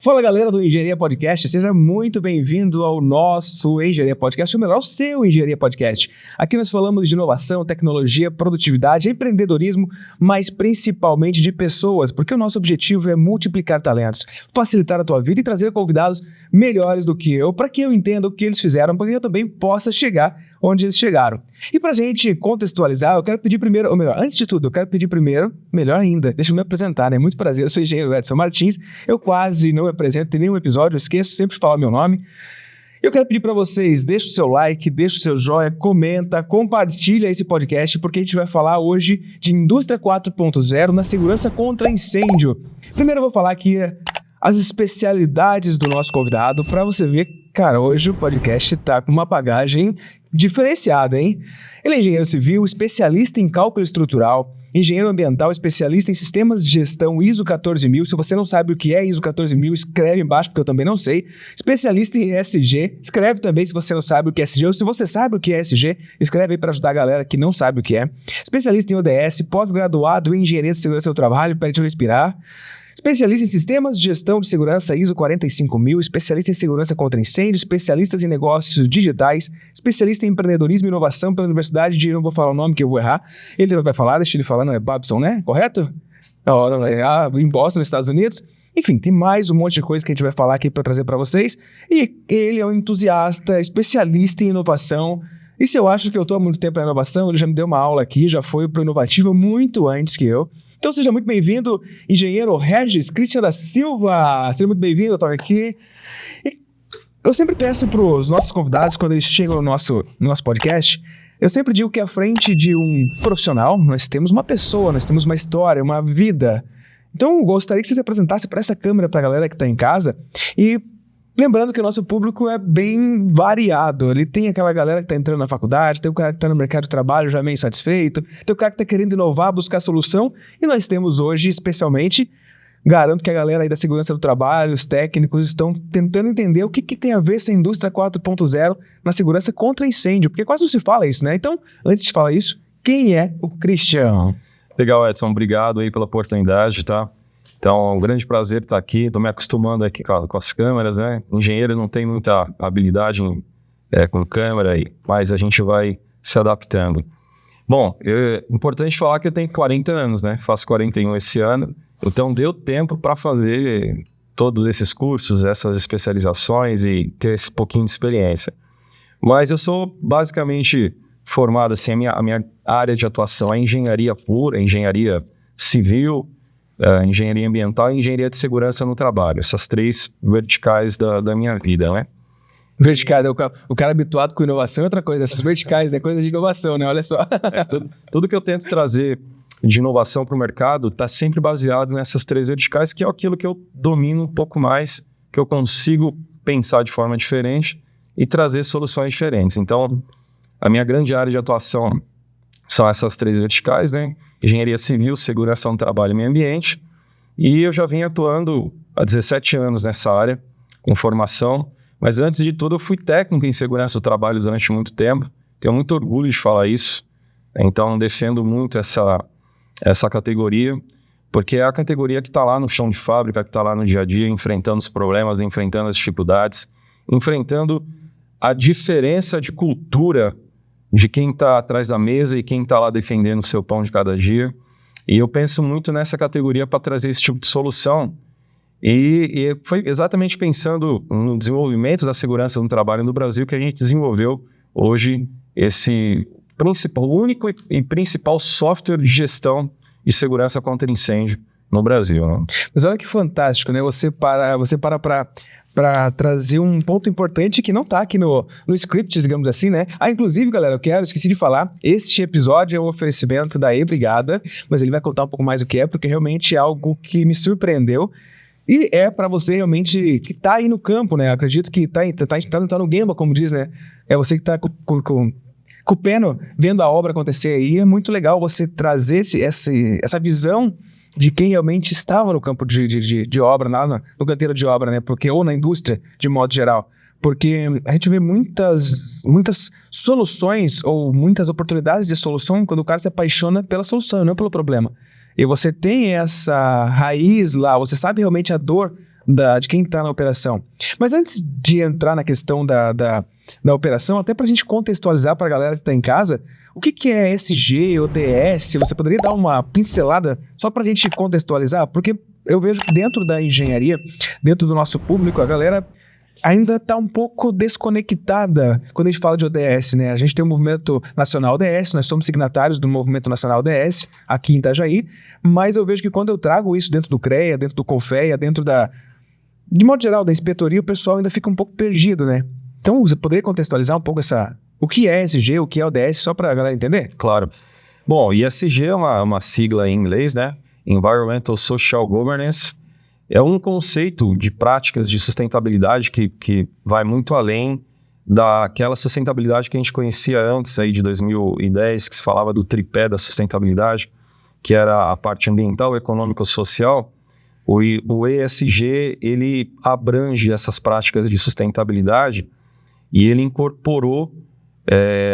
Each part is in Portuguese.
Fala galera do Engenharia Podcast, seja muito bem-vindo ao nosso Engenharia Podcast, ou melhor, o seu Engenharia Podcast. Aqui nós falamos de inovação, tecnologia, produtividade, empreendedorismo, mas principalmente de pessoas, porque o nosso objetivo é multiplicar talentos, facilitar a tua vida e trazer convidados melhores do que eu, para que eu entenda o que eles fizeram, para que eu também possa chegar onde eles chegaram. E pra gente contextualizar, eu quero pedir primeiro, ou melhor, antes de tudo, eu quero pedir primeiro, melhor ainda, deixa eu me apresentar, né? Muito prazer, eu sou o engenheiro Edson Martins, eu quase não me apresento em nenhum episódio, eu esqueço sempre de falar meu nome. Eu quero pedir para vocês, deixa o seu like, deixa o seu joinha, comenta, compartilha esse podcast, porque a gente vai falar hoje de Indústria 4.0 na segurança contra incêndio. Primeiro eu vou falar aqui as especialidades do nosso convidado, para você ver, cara, hoje o podcast tá com uma bagagem diferenciada, hein? Ele é engenheiro civil, especialista em cálculo estrutural, engenheiro ambiental, especialista em sistemas de gestão ISO 14000. Se você não sabe o que é ISO 14000, escreve embaixo, porque eu também não sei. Especialista em ESG, escreve também se você não sabe o que é ESG, ou se você sabe o que é ESG, escreve aí para ajudar a galera que não sabe o que é. Especialista em ODS, pós-graduado em engenharia de segurança do trabalho, para eu respirar. Especialista em sistemas de gestão de segurança ISO 45000, especialista em segurança contra incêndio, especialistas em negócios digitais, especialista em empreendedorismo e inovação pela Universidade de... Não vou falar o nome que eu vou errar. Ele vai falar, deixa ele falar, não é Babson, né? Correto? Não, em Boston, nos Estados Unidos. Enfim, tem mais um monte de coisa que a gente vai falar aqui para trazer para vocês. E ele é um entusiasta, especialista em inovação. E se eu acho que eu estou há muito tempo na inovação, ele já me deu uma aula aqui, já foi para o Inovativa muito antes que eu. Então seja muito bem-vindo, engenheiro Regis Christian da Silva. Seja muito bem-vindo, eu estou aqui. E eu sempre peço para os nossos convidados, quando eles chegam no nosso podcast, eu sempre digo que à frente de um profissional, nós temos uma pessoa, nós temos uma história, uma vida. Então eu gostaria que você se apresentasse para essa câmera, para a galera que está em casa. E lembrando que o nosso público é bem variado. Ele tem aquela galera que está entrando na faculdade, tem o cara que está no mercado de trabalho já meio insatisfeito, tem o cara que está querendo inovar, buscar solução. E nós temos hoje, especialmente, garanto que a galera aí da segurança do trabalho, os técnicos, estão tentando entender o que tem a ver essa indústria 4.0 na segurança contra incêndio, porque quase não se fala isso, né? Então, antes de falar isso, quem é o Christian? Legal, Edson. Obrigado aí pela oportunidade, tá? Então, é um grande prazer estar aqui. Estou me acostumando aqui com as câmeras, né? Engenheiro não tem muita habilidade com câmera, mas a gente vai se adaptando. Bom, é importante falar que eu tenho 40 anos, né? Faço 41 esse ano. Então, deu tempo para fazer todos esses cursos, essas especializações e ter esse pouquinho de experiência. Mas eu sou basicamente formado, assim, a minha área de atuação é engenharia pura, engenharia civil, engenharia ambiental e engenharia de segurança no trabalho. Essas três verticais da minha vida, né? Verticais, o cara habituado com inovação é outra coisa. Essas verticais é coisa de inovação, né? Olha só. Tudo que eu tento trazer de inovação para o mercado está sempre baseado nessas três verticais, que é aquilo que eu domino um pouco mais, que eu consigo pensar de forma diferente e trazer soluções diferentes. Então, a minha grande área de atuação são essas três verticais, né? Engenharia civil, segurança no trabalho e meio ambiente. E eu já venho atuando há 17 anos nessa área, com formação. Mas antes de tudo, eu fui técnico em segurança do trabalho durante muito tempo. Tenho muito orgulho de falar isso. Então, defendo muito essa categoria, porque é a categoria que está lá no chão de fábrica, que está lá no dia a dia, enfrentando os problemas, enfrentando as dificuldades, enfrentando a diferença de cultura de quem está atrás da mesa e quem está lá defendendo o seu pão de cada dia. E eu penso muito nessa categoria para trazer esse tipo de solução. E foi exatamente pensando no desenvolvimento da segurança no trabalho no Brasil que a gente desenvolveu hoje esse único e principal software de gestão e segurança contra incêndio no Brasil, né? Mas olha que fantástico, né? Você para para trazer um ponto importante que não está aqui no script, digamos assim, né? Inclusive, galera, esqueci de falar, este episódio é um oferecimento da E-Brigada, mas ele vai contar um pouco mais o que é, porque realmente é algo que me surpreendeu. E é para você realmente que está aí no campo, né? Acredito que tá no Gemba, como diz, né? É você que está com o pé vendo a obra acontecer aí. É muito legal você trazer essa visão de quem realmente estava no campo de obra, no canteiro de obra, né? Ou na indústria, de modo geral. Porque a gente vê muitas soluções ou muitas oportunidades de solução quando o cara se apaixona pela solução, não pelo problema. E você tem essa raiz lá, você sabe realmente a dor de quem está na operação. Mas antes de entrar na questão da operação, até para a gente contextualizar para a galera que está em casa, o que é ESG ou DS? Você poderia dar uma pincelada só para a gente contextualizar? Porque eu vejo que dentro da engenharia, dentro do nosso público, a galera ainda está um pouco desconectada quando a gente fala de ODS, né? A gente tem o Movimento Nacional ODS, nós somos signatários do Movimento Nacional ODS aqui em Itajaí, mas eu vejo que quando eu trago isso dentro do CREA, dentro do CONFEA, dentro de modo geral, da inspetoria, o pessoal ainda fica um pouco perdido, né? Então, você poderia contextualizar um pouco o que é ESG, o que é ODS, só para a galera entender? Claro. Bom, ESG é uma sigla em inglês, né? Environmental Social Governance. É um conceito de práticas de sustentabilidade que vai muito além daquela sustentabilidade que a gente conhecia antes aí de 2010, que se falava do tripé da sustentabilidade, que era a parte ambiental, econômica e social. O ESG, ele abrange essas práticas de sustentabilidade e ele incorporou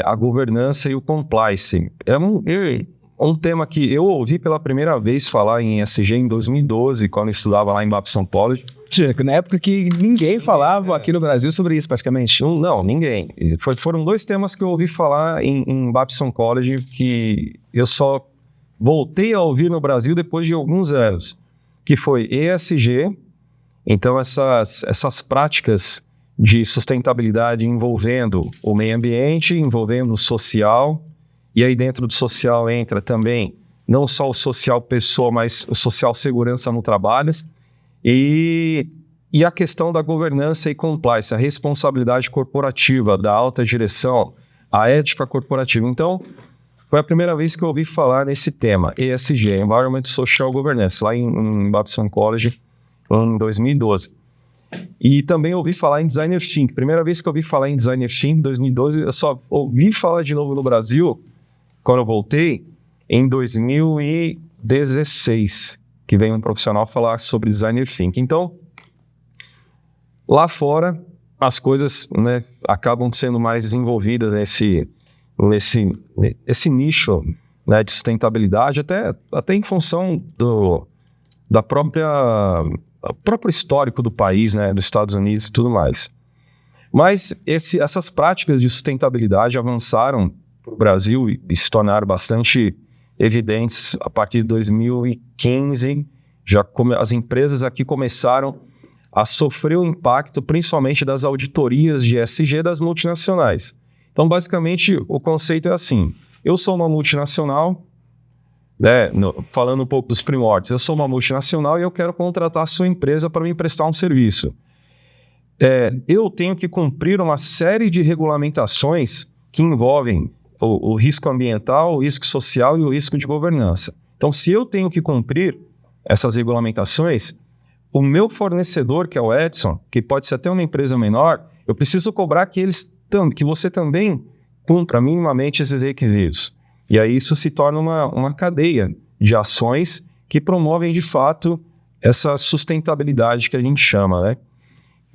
a governança e o compliance. É um tema que eu ouvi pela primeira vez falar em ESG em 2012, quando eu estudava lá em Babson College. Na época que ninguém falava aqui no Brasil sobre isso, praticamente. Não, ninguém. Foram 2 temas que eu ouvi falar em Babson College que eu só voltei a ouvir no Brasil depois de alguns anos, que foi ESG. Então, essas práticas de sustentabilidade envolvendo o meio ambiente, envolvendo o social. E aí dentro do social entra também não só o social pessoa, mas o social segurança no trabalho. E a questão da governança e compliance, a responsabilidade corporativa, da alta direção, a ética corporativa. Então, foi a primeira vez que eu ouvi falar nesse tema, ESG, Environment Social Governance, lá em Babson College, em 2012. E também ouvi falar em Designer Think. Primeira vez que eu ouvi falar em Designer Think, em 2012, eu só ouvi falar de novo no Brasil, quando eu voltei, em 2016, que veio um profissional falar sobre Designer Think. Então, lá fora, as coisas, né, acabam sendo mais desenvolvidas nesse nicho, né, de sustentabilidade, até em função do próprio histórico do país, né, dos Estados Unidos e tudo mais. Mas essas práticas de sustentabilidade avançaram para o Brasil e se tornaram bastante evidentes a partir de 2015. As empresas aqui começaram a sofrer o impacto, principalmente das auditorias de ESG das multinacionais. Então, basicamente, o conceito é assim: eu sou uma multinacional, né, falando um pouco dos primórdios, eu sou uma multinacional e eu quero contratar a sua empresa para me prestar um serviço. Eu tenho que cumprir uma série de regulamentações que envolvem o risco ambiental, o risco social e o risco de governança. Então, se eu tenho que cumprir essas regulamentações, o meu fornecedor, que é o Edson, que pode ser até uma empresa menor, eu preciso cobrar que você também cumpra minimamente esses requisitos. E aí isso se torna uma cadeia de ações que promovem, de fato, essa sustentabilidade que a gente chama, né?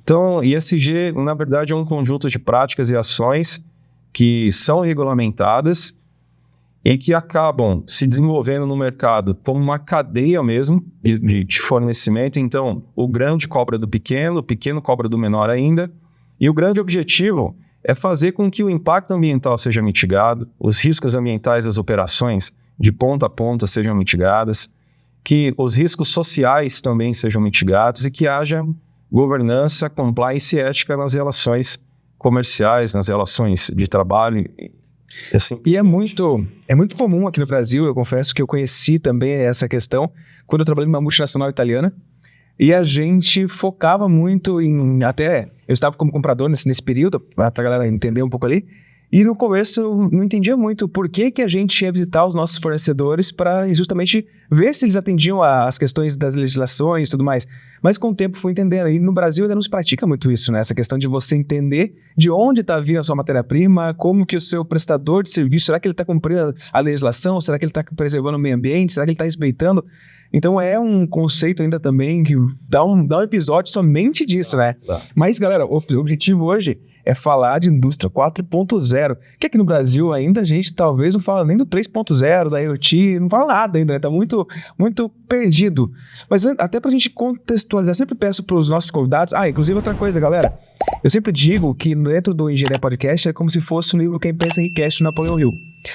Então, ESG, na verdade, é um conjunto de práticas e ações que são regulamentadas e que acabam se desenvolvendo no mercado como uma cadeia mesmo de fornecimento. Então, o grande cobra do pequeno, o pequeno cobra do menor ainda. E o grande objetivo é fazer com que o impacto ambiental seja mitigado, os riscos ambientais das operações de ponta a ponta sejam mitigadas, que os riscos sociais também sejam mitigados e que haja governança, compliance e ética nas relações comerciais, nas relações de trabalho. Assim. E é muito comum aqui no Brasil, eu confesso que eu conheci também essa questão quando eu trabalhei numa multinacional italiana e a gente focava muito em, até eu estava como comprador nesse período, para a galera entender um pouco ali, e no começo eu não entendia muito por que a gente ia visitar os nossos fornecedores para justamente ver se eles atendiam às questões das legislações e tudo mais. Mas com o tempo fui entendendo, e no Brasil ainda não se pratica muito isso, né? Essa questão de você entender de onde está vindo a sua matéria-prima, como que o seu prestador de serviço, será que ele está cumprindo a legislação, será que ele está preservando o meio ambiente, será que ele está respeitando? Então é um conceito ainda também que dá um episódio somente disso, né? Mas, galera, o objetivo hoje é falar de indústria 4.0, que aqui no Brasil ainda a gente talvez não fala nem do 3.0, da IoT, não fala nada ainda, né? Tá muito, muito perdido. Mas até pra gente contextualizar, sempre peço pros nossos convidados, inclusive outra coisa, galera, eu sempre digo que dentro do Engenharia Podcast é como se fosse um livro Quem Pensa Enriquece, do Napoleão Hill.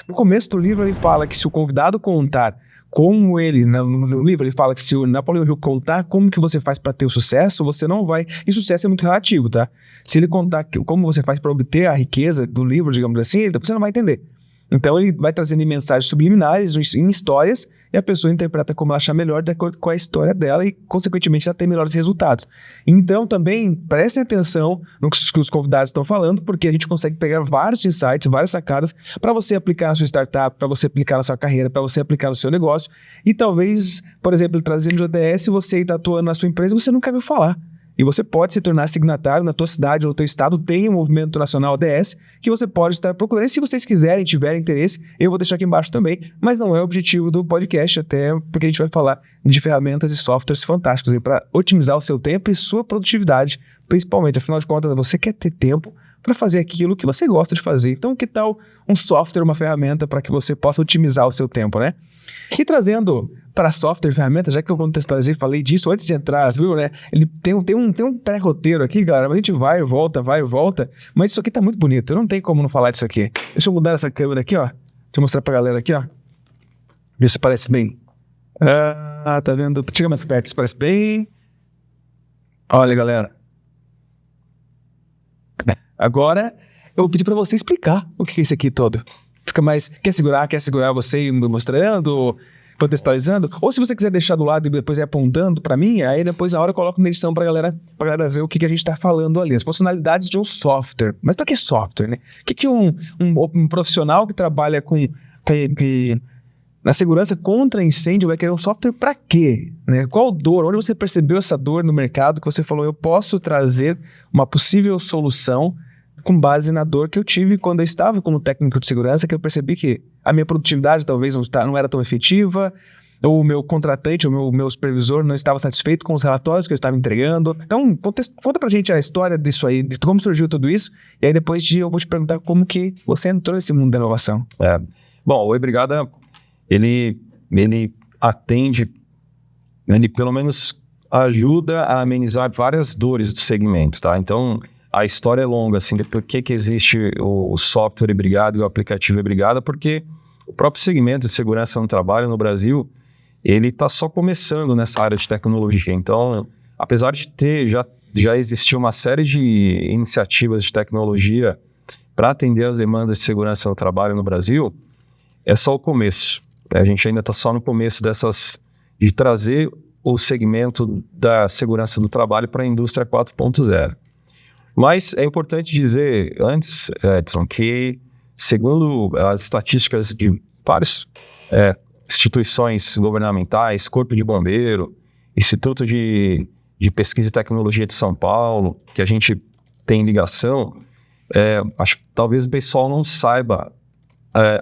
No começo do livro ele fala que se o convidado contar como ele, no livro ele fala que se o Napoleão Hill contar como que você faz para ter o sucesso, você não vai, e sucesso é muito relativo, tá? Se ele contar como você faz para obter a riqueza do livro, digamos assim, você não vai entender. Então ele vai trazendo mensagens subliminares em histórias e a pessoa interpreta como ela achar melhor de acordo com a história dela e, consequentemente, ela tem melhores resultados. Então, também, prestem atenção no que os convidados estão falando, porque a gente consegue pegar vários insights, várias sacadas para você aplicar na sua startup, para você aplicar na sua carreira, para você aplicar no seu negócio. E talvez, por exemplo, trazendo o ODS, você está atuando na sua empresa, você nunca viu falar. E você pode se tornar signatário na tua cidade ou no teu estado, tem um movimento nacional ODS que você pode estar procurando. E se vocês quiserem, tiverem interesse, eu vou deixar aqui embaixo também, mas não é o objetivo do podcast, até porque a gente vai falar de ferramentas e softwares fantásticos para otimizar o seu tempo e sua produtividade, principalmente. Afinal de contas, você quer ter tempo para fazer aquilo que você gosta de fazer. Então, que tal um software, uma ferramenta para que você possa otimizar o seu tempo, né? E trazendo para software e ferramenta, já que eu contextualizei, falei disso antes de entrar, viu, né? Ele tem um pré-roteiro aqui, galera, mas a gente vai e volta, mas isso aqui tá muito bonito, não tem como não falar disso aqui. Deixa eu mudar essa câmera aqui, ó. Deixa eu mostrar pra galera aqui, ó. Vê se parece bem. Tá vendo? Chega mais perto, se parece bem. Olha, galera. Agora, eu vou pedir pra você explicar o que é isso aqui todo. Fica mais... Quer segurar você mostrando, contextualizando? Ou se você quiser deixar do lado e depois ir apontando pra mim, aí depois a hora eu coloco na edição pra galera ver o que a gente tá falando ali. As funcionalidades de um software. Mas pra que software, né? O que um profissional que trabalha na segurança contra incêndio vai querer um software pra quê? Né? Qual dor? Onde você percebeu essa dor no mercado que você falou, eu posso trazer uma possível solução com base na dor que eu tive quando eu estava como técnico de segurança, que eu percebi que a minha produtividade talvez não era tão efetiva, ou o meu contratante, ou o meu supervisor não estava satisfeito com os relatórios que eu estava entregando. Então, conta pra gente a história disso aí, de como surgiu tudo isso, e aí depois eu vou te perguntar como que você entrou nesse mundo da inovação. Bom, o Oi Brigada, ele atende, ele pelo menos ajuda a amenizar várias dores do segmento, tá? Então, a história é longa, assim, de por que existe o software Brigada e o aplicativo Brigada, porque o próprio segmento de segurança no trabalho no Brasil, ele está só começando nessa área de tecnologia. Então, apesar de já existir uma série de iniciativas de tecnologia para atender as demandas de segurança no trabalho no Brasil, é só o começo. A gente ainda está só no começo de trazer o segmento da segurança do trabalho para a indústria 4.0. Mas é importante dizer antes, Edson, que segundo as estatísticas de várias instituições governamentais, Corpo de Bombeiro, Instituto de Pesquisa e Tecnologia de São Paulo, que a gente tem ligação, acho que talvez o pessoal não saiba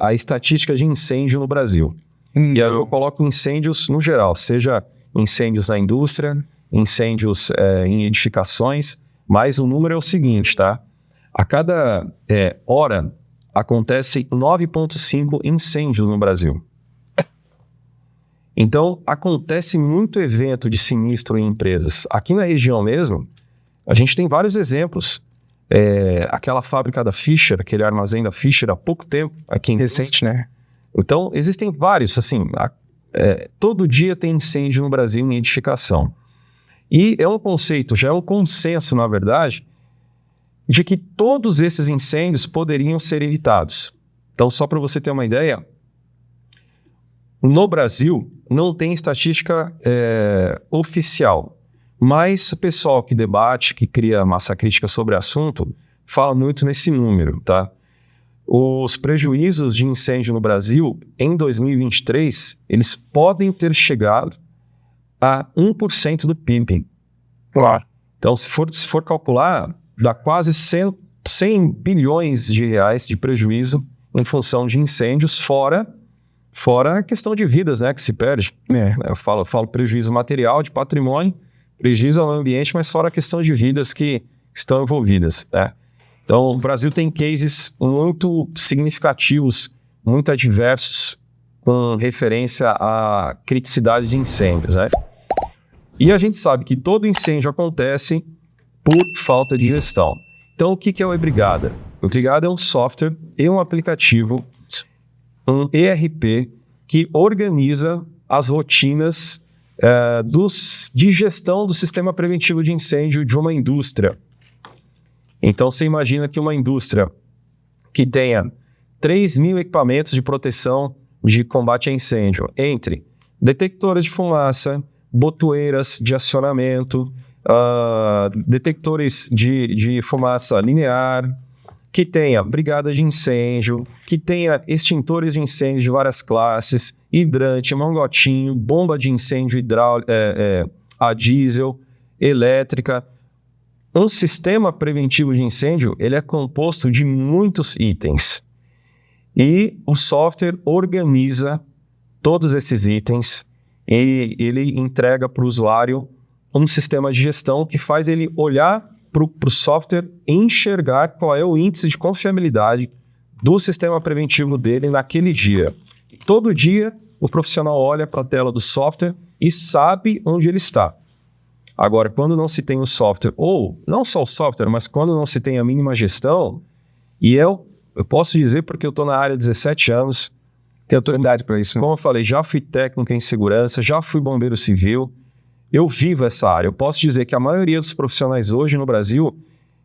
a estatística de incêndio no Brasil. E aí eu coloco incêndios no geral, seja incêndios na indústria, incêndios em edificações, mas o número é o seguinte, tá? A cada hora acontecem 9,5 incêndios no Brasil. Então, acontece muito evento de sinistro em empresas. Aqui na região mesmo, a gente tem vários exemplos. Aquela fábrica da Fischer, aquele armazém da Fischer, há pouco tempo, aqui em recente, né? Então, existem vários, assim, todo dia tem incêndio no Brasil em edificação. E é um conceito, já é um consenso, na verdade, de que todos esses incêndios poderiam ser evitados. Então, só para você ter uma ideia, no Brasil não tem estatística oficial, mas o pessoal que debate, que cria massa crítica sobre o assunto, fala muito nesse número, tá? Os prejuízos de incêndio no Brasil, em 2023, eles podem ter chegado a 1% do PIB. Claro. Então, se for calcular, dá quase 100 bilhões de reais de prejuízo em função de incêndios, fora Fora a questão de vidas, né, que se perde. Eu falo prejuízo material, de patrimônio, prejuízo ao ambiente, mas fora a questão de vidas que estão envolvidas, né? Então, o Brasil tem cases muito significativos, muito adversos, com referência à criticidade de incêndios, né? E a gente sabe que todo incêndio acontece por falta de gestão. Então, o que é o E-Brigada? O E-Brigada é um software e um aplicativo, um ERP, que organiza as rotinas de gestão do sistema preventivo de incêndio de uma indústria. Então, você imagina que uma indústria que tenha 3.000 equipamentos de proteção de combate a incêndio, entre detectores de fumaça, botoeiras de acionamento, detectores de fumaça linear, que tenha brigada de incêndio, que tenha extintores de incêndio de várias classes, hidrante, mangotinho, bomba de incêndio a diesel, elétrica. Um sistema preventivo de incêndio, ele é composto de muitos itens. E o software organiza todos esses itens e ele entrega para o usuário um sistema de gestão que faz ele olhar para o software e enxergar qual é o índice de confiabilidade do sistema preventivo dele naquele dia. Todo dia, o profissional olha para a tela do software e sabe onde ele está. Agora, quando não se tem o software, ou não só o software, mas quando não se tem a mínima gestão, e eu posso dizer porque eu estou na área há 17 anos, tem autoridade para isso. Como eu falei, já fui técnico em segurança, já fui bombeiro civil, eu vivo essa área. Eu posso dizer que a maioria dos profissionais hoje no Brasil,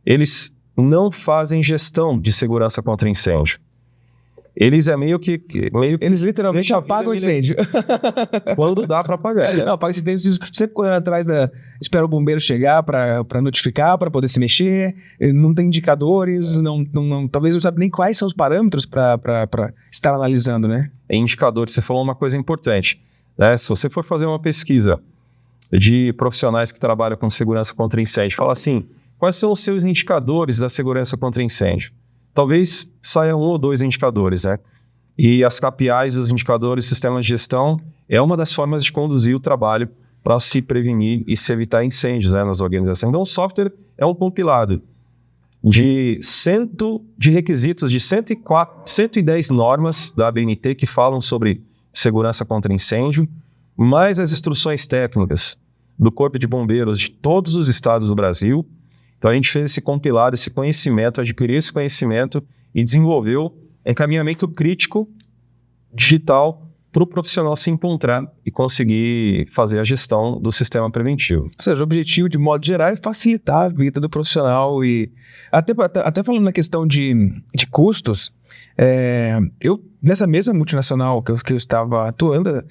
eles não fazem gestão de segurança contra incêndio. Eles Eles literalmente apagam o incêndio. Quando dá para apagar. Não, apaga esse incêndio sempre correndo atrás espera o bombeiro chegar para notificar, para poder se mexer. Não tem indicadores, talvez não sabe nem quais são os parâmetros para estar analisando, né? Indicadores, você falou uma coisa importante, né? Se você for fazer uma pesquisa de profissionais que trabalham com segurança contra incêndio, fala assim, quais são os seus indicadores da segurança contra incêndio? Talvez saia 1 ou 2 indicadores, né? E as KPIs, os indicadores, sistemas de gestão, é uma das formas de conduzir o trabalho para se prevenir e se evitar incêndios, né, nas organizações. Então, o software é um compilado de requisitos de 110 normas da ABNT que falam sobre segurança contra incêndio, mais as instruções técnicas do Corpo de Bombeiros de todos os estados do Brasil. Então, a gente fez esse compilado, esse conhecimento, adquiriu esse conhecimento e desenvolveu encaminhamento crítico digital para o profissional se encontrar e conseguir fazer a gestão do sistema preventivo. Ou seja, o objetivo, de modo geral, é facilitar a vida do profissional. E até falando na questão de custos, eu, nessa mesma multinacional que eu estava atuando,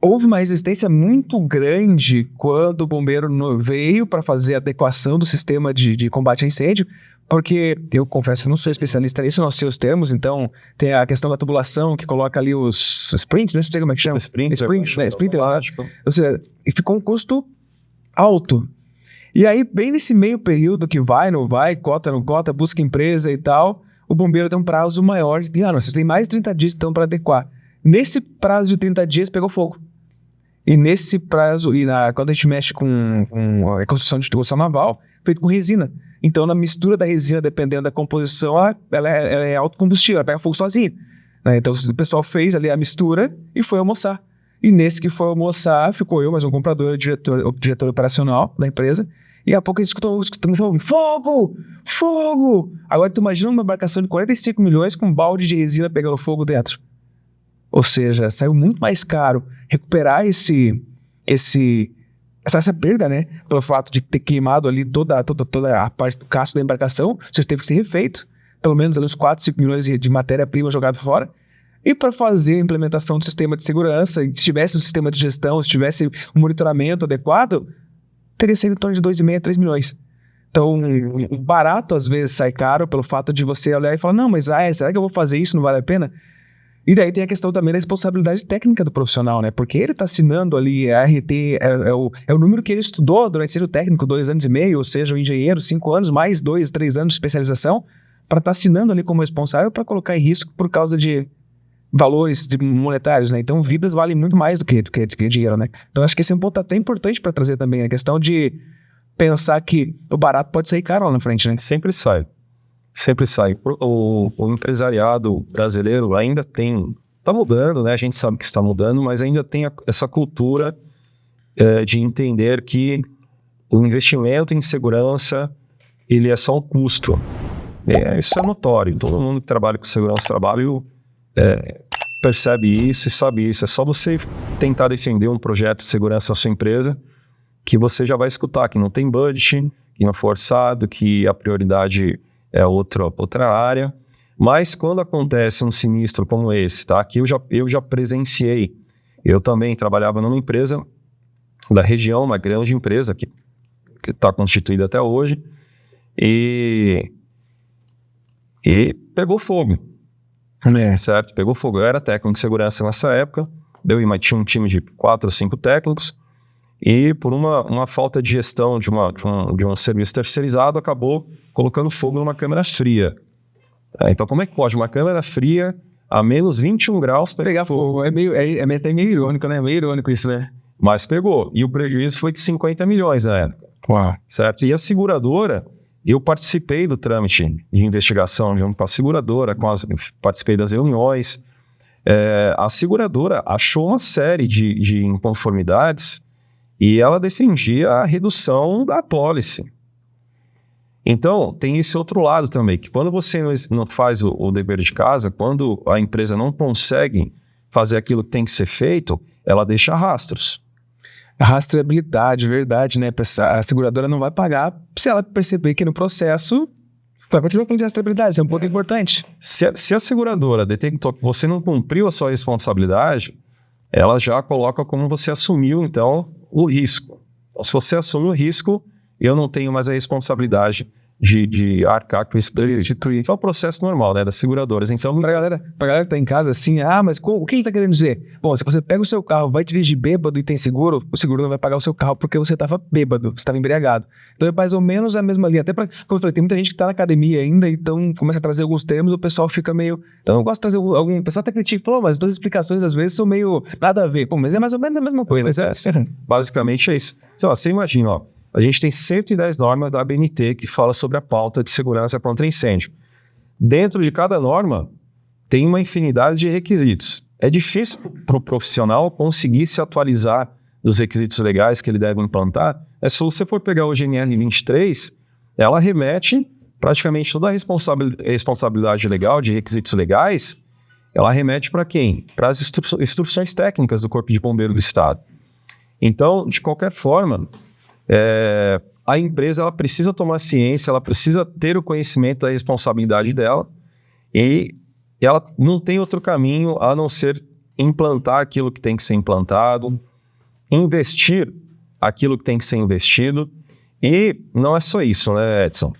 houve uma resistência muito grande quando o bombeiro veio para fazer a adequação do sistema de combate a incêndio, porque eu confesso que não sou especialista nisso, não sei os termos, então tem a questão da tubulação que coloca ali os sprints, não sei como é que chama. Sprinter, ou seja, e ficou um custo alto. E aí, bem nesse meio período que vai, não vai, cota, não cota, busca empresa e tal, o bombeiro tem um prazo maior, vocês têm mais de 30 dias então para adequar. Nesse prazo de 30 dias pegou fogo. E nesse prazo, quando a gente mexe com a construção de construção naval, feito com resina. Então, na mistura da resina, dependendo da composição, ela é autocombustível, ela pega fogo sozinha. Né? Então, o pessoal fez ali a mistura e foi almoçar. E nesse que foi almoçar, ficou eu, mais um comprador, o diretor operacional da empresa, e a pouco a gente escutou fogo! Fogo! Agora, tu imagina uma embarcação de 45 milhões com um balde de resina pegando fogo dentro. Ou seja, saiu muito mais caro recuperar essa perda, né? Pelo fato de ter queimado ali toda a parte do casco da embarcação, você teve que ser refeito. Pelo menos ali uns 4, 5 milhões de matéria-prima jogado fora. E para fazer a implementação do sistema de segurança, se tivesse um sistema de gestão, se tivesse um monitoramento adequado, teria sido em torno de 2,5 a 3 milhões. Então, o barato às vezes sai caro pelo fato de você olhar e falar, não, mas será que eu vou fazer isso? Não vale a pena? E daí tem a questão também da responsabilidade técnica do profissional, né? Porque ele está assinando ali a RT, é o número que ele estudou durante o ensino técnico, 2 anos e meio, ou seja, o engenheiro, 5 anos, mais 2, 3 anos de especialização, para estar assinando ali como responsável para colocar em risco por causa de valores monetários, né? Então, vidas valem muito mais do que dinheiro, né? Então, acho que esse é um ponto até importante para trazer também a questão de pensar que o barato pode sair caro lá na frente, né? Sempre sai. Sempre sai. O empresariado brasileiro ainda tem... Está mudando, né? A gente sabe que está mudando, mas ainda tem essa cultura de entender que o investimento em segurança, ele é só um custo. Isso é notório. Todo mundo que trabalha com segurança do trabalho percebe isso e sabe isso. É só você tentar defender um projeto de segurança na sua empresa que você já vai escutar que não tem budget, que não é forçado, que a prioridade é outra área. Mas quando acontece um sinistro como esse, tá? Que eu já presenciei. Eu também trabalhava numa empresa da região, uma grande empresa que está constituída até hoje, e pegou fogo. Certo? Pegou fogo. Eu era técnico de segurança nessa época, tinha um time de 4 ou 5 técnicos, e por uma falta de gestão de um serviço terceirizado, acabou colocando fogo numa câmera fria. Então, como é que pode uma câmera fria a menos 21 graus pegar fogo? É até meio irônico, né? É meio irônico isso, né? Mas pegou. E o prejuízo foi de 50 milhões na época. Uau. Certo? E a seguradora, eu participei do trâmite de investigação junto com a seguradora, participei das reuniões. A seguradora achou uma série de inconformidades e ela defendia a redução da apólice. Então, tem esse outro lado também, que quando você não faz o dever de casa, quando a empresa não consegue fazer aquilo que tem que ser feito, ela deixa rastros. A rastreabilidade, verdade, né? A seguradora não vai pagar se ela perceber que no processo vai continuar falando de rastreabilidade, isso é um ponto importante. Se a seguradora detectou que você não cumpriu a sua responsabilidade, ela já coloca como você assumiu, então, o risco. Então, se você assume o risco, eu não tenho mais a responsabilidade de arcar com esse prejuízo. Isso é o processo normal, né, das seguradoras. Então, pra galera que tá em casa assim, mas o que ele tá querendo dizer? Bom, se você pega o seu carro, vai dirigir bêbado e tem seguro, o seguro não vai pagar o seu carro porque você tava bêbado, você tava embriagado. Então é mais ou menos a mesma linha. Até como eu falei, tem muita gente que tá na academia ainda, então começa a trazer alguns termos, o pessoal fica meio... Então eu gosto de trazer algum... O pessoal até critica, falou, mas as duas explicações às vezes são meio nada a ver. Pô, mas é mais ou menos a mesma coisa. Basicamente é isso. Então, você imagina, a gente tem 110 normas da ABNT que fala sobre a pauta de segurança contra incêndio. Dentro de cada norma, tem uma infinidade de requisitos. É difícil para o profissional conseguir se atualizar dos requisitos legais que ele deve implantar. Se você for pegar o GNR 23, ela remete praticamente toda a responsabilidade legal de requisitos legais, ela remete para quem? Para as instruções técnicas do Corpo de Bombeiro do Estado. Então, de qualquer forma... a empresa ela precisa tomar ciência, ela precisa ter o conhecimento da responsabilidade dela e ela não tem outro caminho a não ser implantar aquilo que tem que ser implantado, investir aquilo que tem que ser investido. E não é só isso, né, Edson?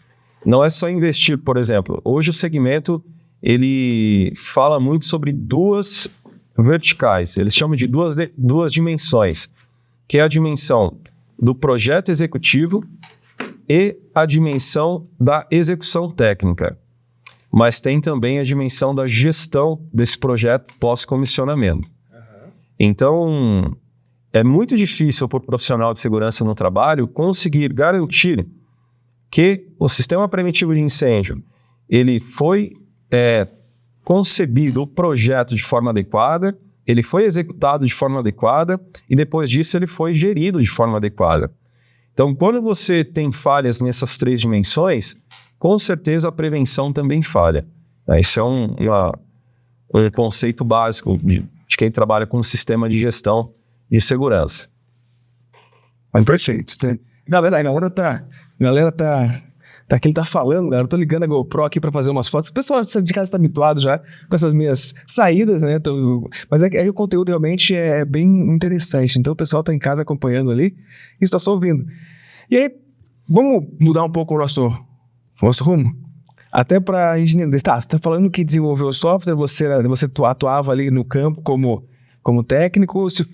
Não é só investir, por exemplo, hoje o segmento ele fala muito sobre 2 verticais, eles chamam de duas dimensões, que é a dimensão do projeto executivo e a dimensão da execução técnica. Mas tem também a dimensão da gestão desse projeto pós-comissionamento. Então, é muito difícil para o profissional de segurança no trabalho conseguir garantir que o sistema preventivo de incêndio ele foi concebido, o projeto de forma adequada, ele foi executado de forma adequada e depois disso ele foi gerido de forma adequada. Então, quando você tem falhas nessas 3 dimensões, com certeza a prevenção também falha. Esse é um conceito básico de quem trabalha com um sistema de gestão de segurança. Perfeito. A galera tá que ele tá falando, galera. Eu tô ligando a GoPro aqui pra fazer umas fotos. O pessoal de casa tá habituado já com essas minhas saídas, né? Mas é o conteúdo realmente é bem interessante. Então o pessoal tá em casa acompanhando ali e está só ouvindo. E aí, vamos mudar um pouco o nosso rumo? Até pra engenharia. Você tá falando que desenvolveu o software, você atuava ali no campo como técnico, se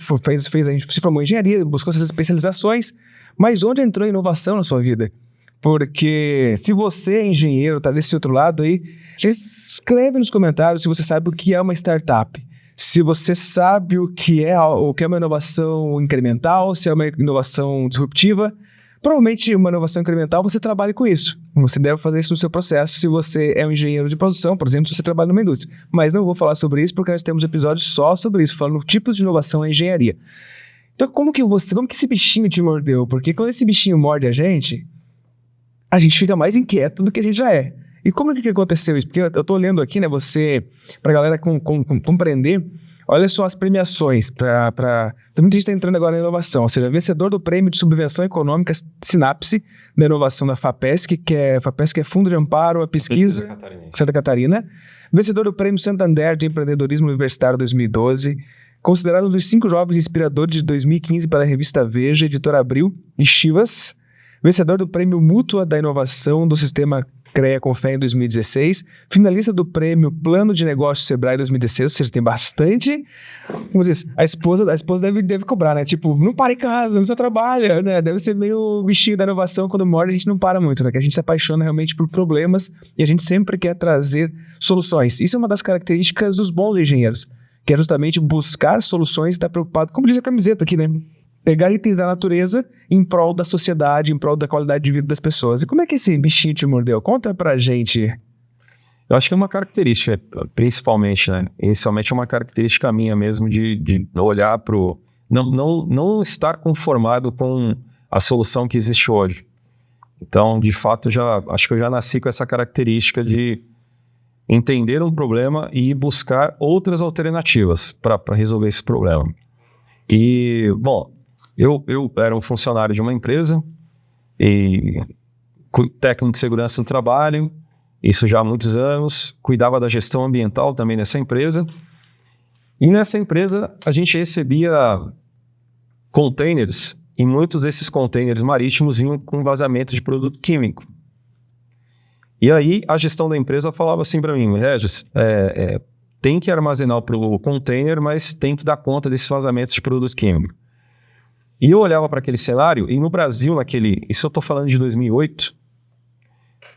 formou em engenharia, buscou essas especializações, mas onde entrou a inovação na sua vida? Porque se você é engenheiro, tá desse outro lado aí, escreve nos comentários se você sabe o que é uma startup. se você sabe o que é uma inovação incremental, se é uma inovação disruptiva, provavelmente uma inovação incremental você trabalha com isso. Você deve fazer isso no seu processo se você é um engenheiro de produção, por exemplo, se você trabalha numa indústria. Mas não vou falar sobre isso porque nós temos episódios só sobre isso, falando tipos de inovação na engenharia. Então, como que esse bichinho te mordeu? Porque quando esse bichinho morde a gente fica mais inquieto do que a gente já é. E como que aconteceu isso? Porque eu tô olhando aqui, né, pra galera compreender, olha só as premiações, muita gente tá entrando agora na inovação, ou seja, vencedor do prêmio de subvenção econômica Sinapse, da inovação da FAPESC, que é Fundo de Amparo à Pesquisa Santa Catarina, vencedor do prêmio Santander de Empreendedorismo Universitário 2012, considerado um dos 5 jovens inspiradores de 2015 pela revista Veja, editora Abril e Chivas, vencedor do prêmio Mútua da Inovação do Sistema CREA com Fé em 2016, finalista do prêmio Plano de Negócios Sebrae 2016, ou seja, tem bastante. Como diz, a esposa deve cobrar, né? Tipo, não para em casa, não só trabalha, né? Deve ser meio bichinho da inovação, quando morde a gente não para muito, né? Que a gente se apaixona realmente por problemas e a gente sempre quer trazer soluções. Isso é uma das características dos bons engenheiros, que é justamente buscar soluções e estar preocupado, como diz a camiseta aqui, né? Pegar itens da natureza em prol da sociedade, em prol da qualidade de vida das pessoas. E como é que esse bichinho te mordeu? Conta pra gente. Eu acho que é uma característica, principalmente, né? Inicialmente é uma característica minha mesmo de olhar pro... Não estar conformado com a solução que existe hoje. Então, de fato, acho que eu já nasci com essa característica de entender um problema e buscar outras alternativas para resolver esse problema. E, bom, eu era um funcionário de uma empresa e técnico de segurança do trabalho, isso já há muitos anos, cuidava da gestão ambiental também nessa empresa. E nessa empresa a gente recebia containers e muitos desses containers marítimos vinham com vazamento de produto químico. E aí a gestão da empresa falava assim para mim: Regis, tem que armazenar o container, mas tem que dar conta desse vazamento de produto químico. E eu olhava para aquele cenário, e no Brasil, isso eu estou falando de 2008,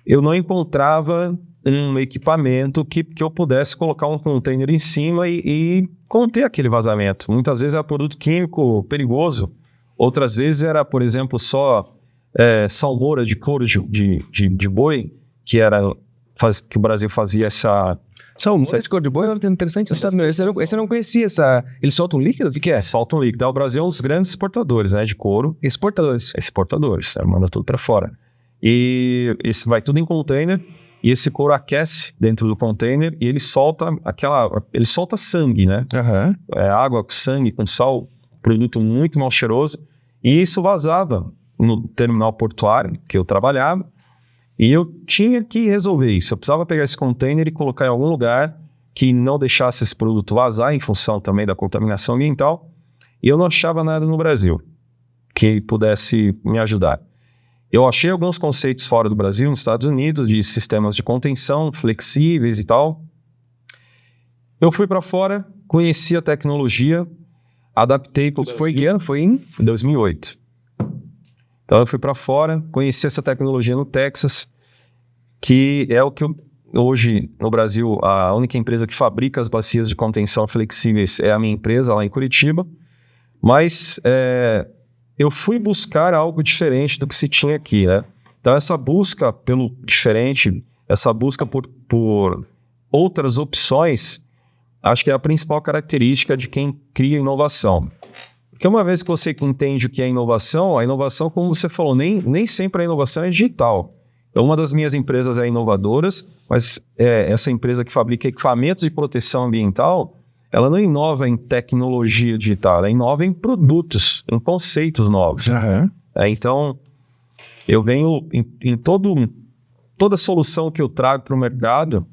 eu não encontrava um equipamento que eu pudesse colocar um container em cima e conter aquele vazamento. Muitas vezes era produto químico perigoso, outras vezes era, por exemplo, só salmoura de couro de boi, que o Brasil fazia essa... Esse couro de boi é interessante. Esse eu não conhecia. Eles soltam um líquido? O que é? Soltam um líquido. O Brasil é um dos grandes exportadores, né, de couro. Exportadores? Exportadores. Manda tudo para fora. E isso vai tudo em container. E esse couro aquece dentro do container e ele solta sangue, né? Uhum. Água com sangue, com sal. Produto muito mal cheiroso. E isso vazava no terminal portuário que eu trabalhava. E eu tinha que resolver isso. Eu precisava pegar esse container e colocar em algum lugar que não deixasse esse produto vazar, em função também da contaminação ambiental. E eu não achava nada no Brasil que pudesse me ajudar. Eu achei alguns conceitos fora do Brasil, nos Estados Unidos, de sistemas de contenção flexíveis e tal. Eu fui para fora, conheci a tecnologia, adaptei... Foi que ano? Foi em 2008. Então eu fui para fora, conheci essa tecnologia no Texas, que é o que hoje no Brasil a única empresa que fabrica as bacias de contenção flexíveis é a minha empresa lá em Curitiba. Mas eu fui buscar algo diferente do que se tinha aqui, né? Então essa busca pelo diferente, essa busca por outras opções, acho que é a principal característica de quem cria inovação. Porque uma vez que você entende o que é inovação, a inovação, como você falou, nem sempre a inovação é digital. Então, uma das minhas empresas é inovadoras, mas essa empresa que fabrica equipamentos de proteção ambiental, ela não inova em tecnologia digital, ela inova em produtos, em conceitos novos. Uhum. Então, eu venho em toda solução que eu trago para o mercado,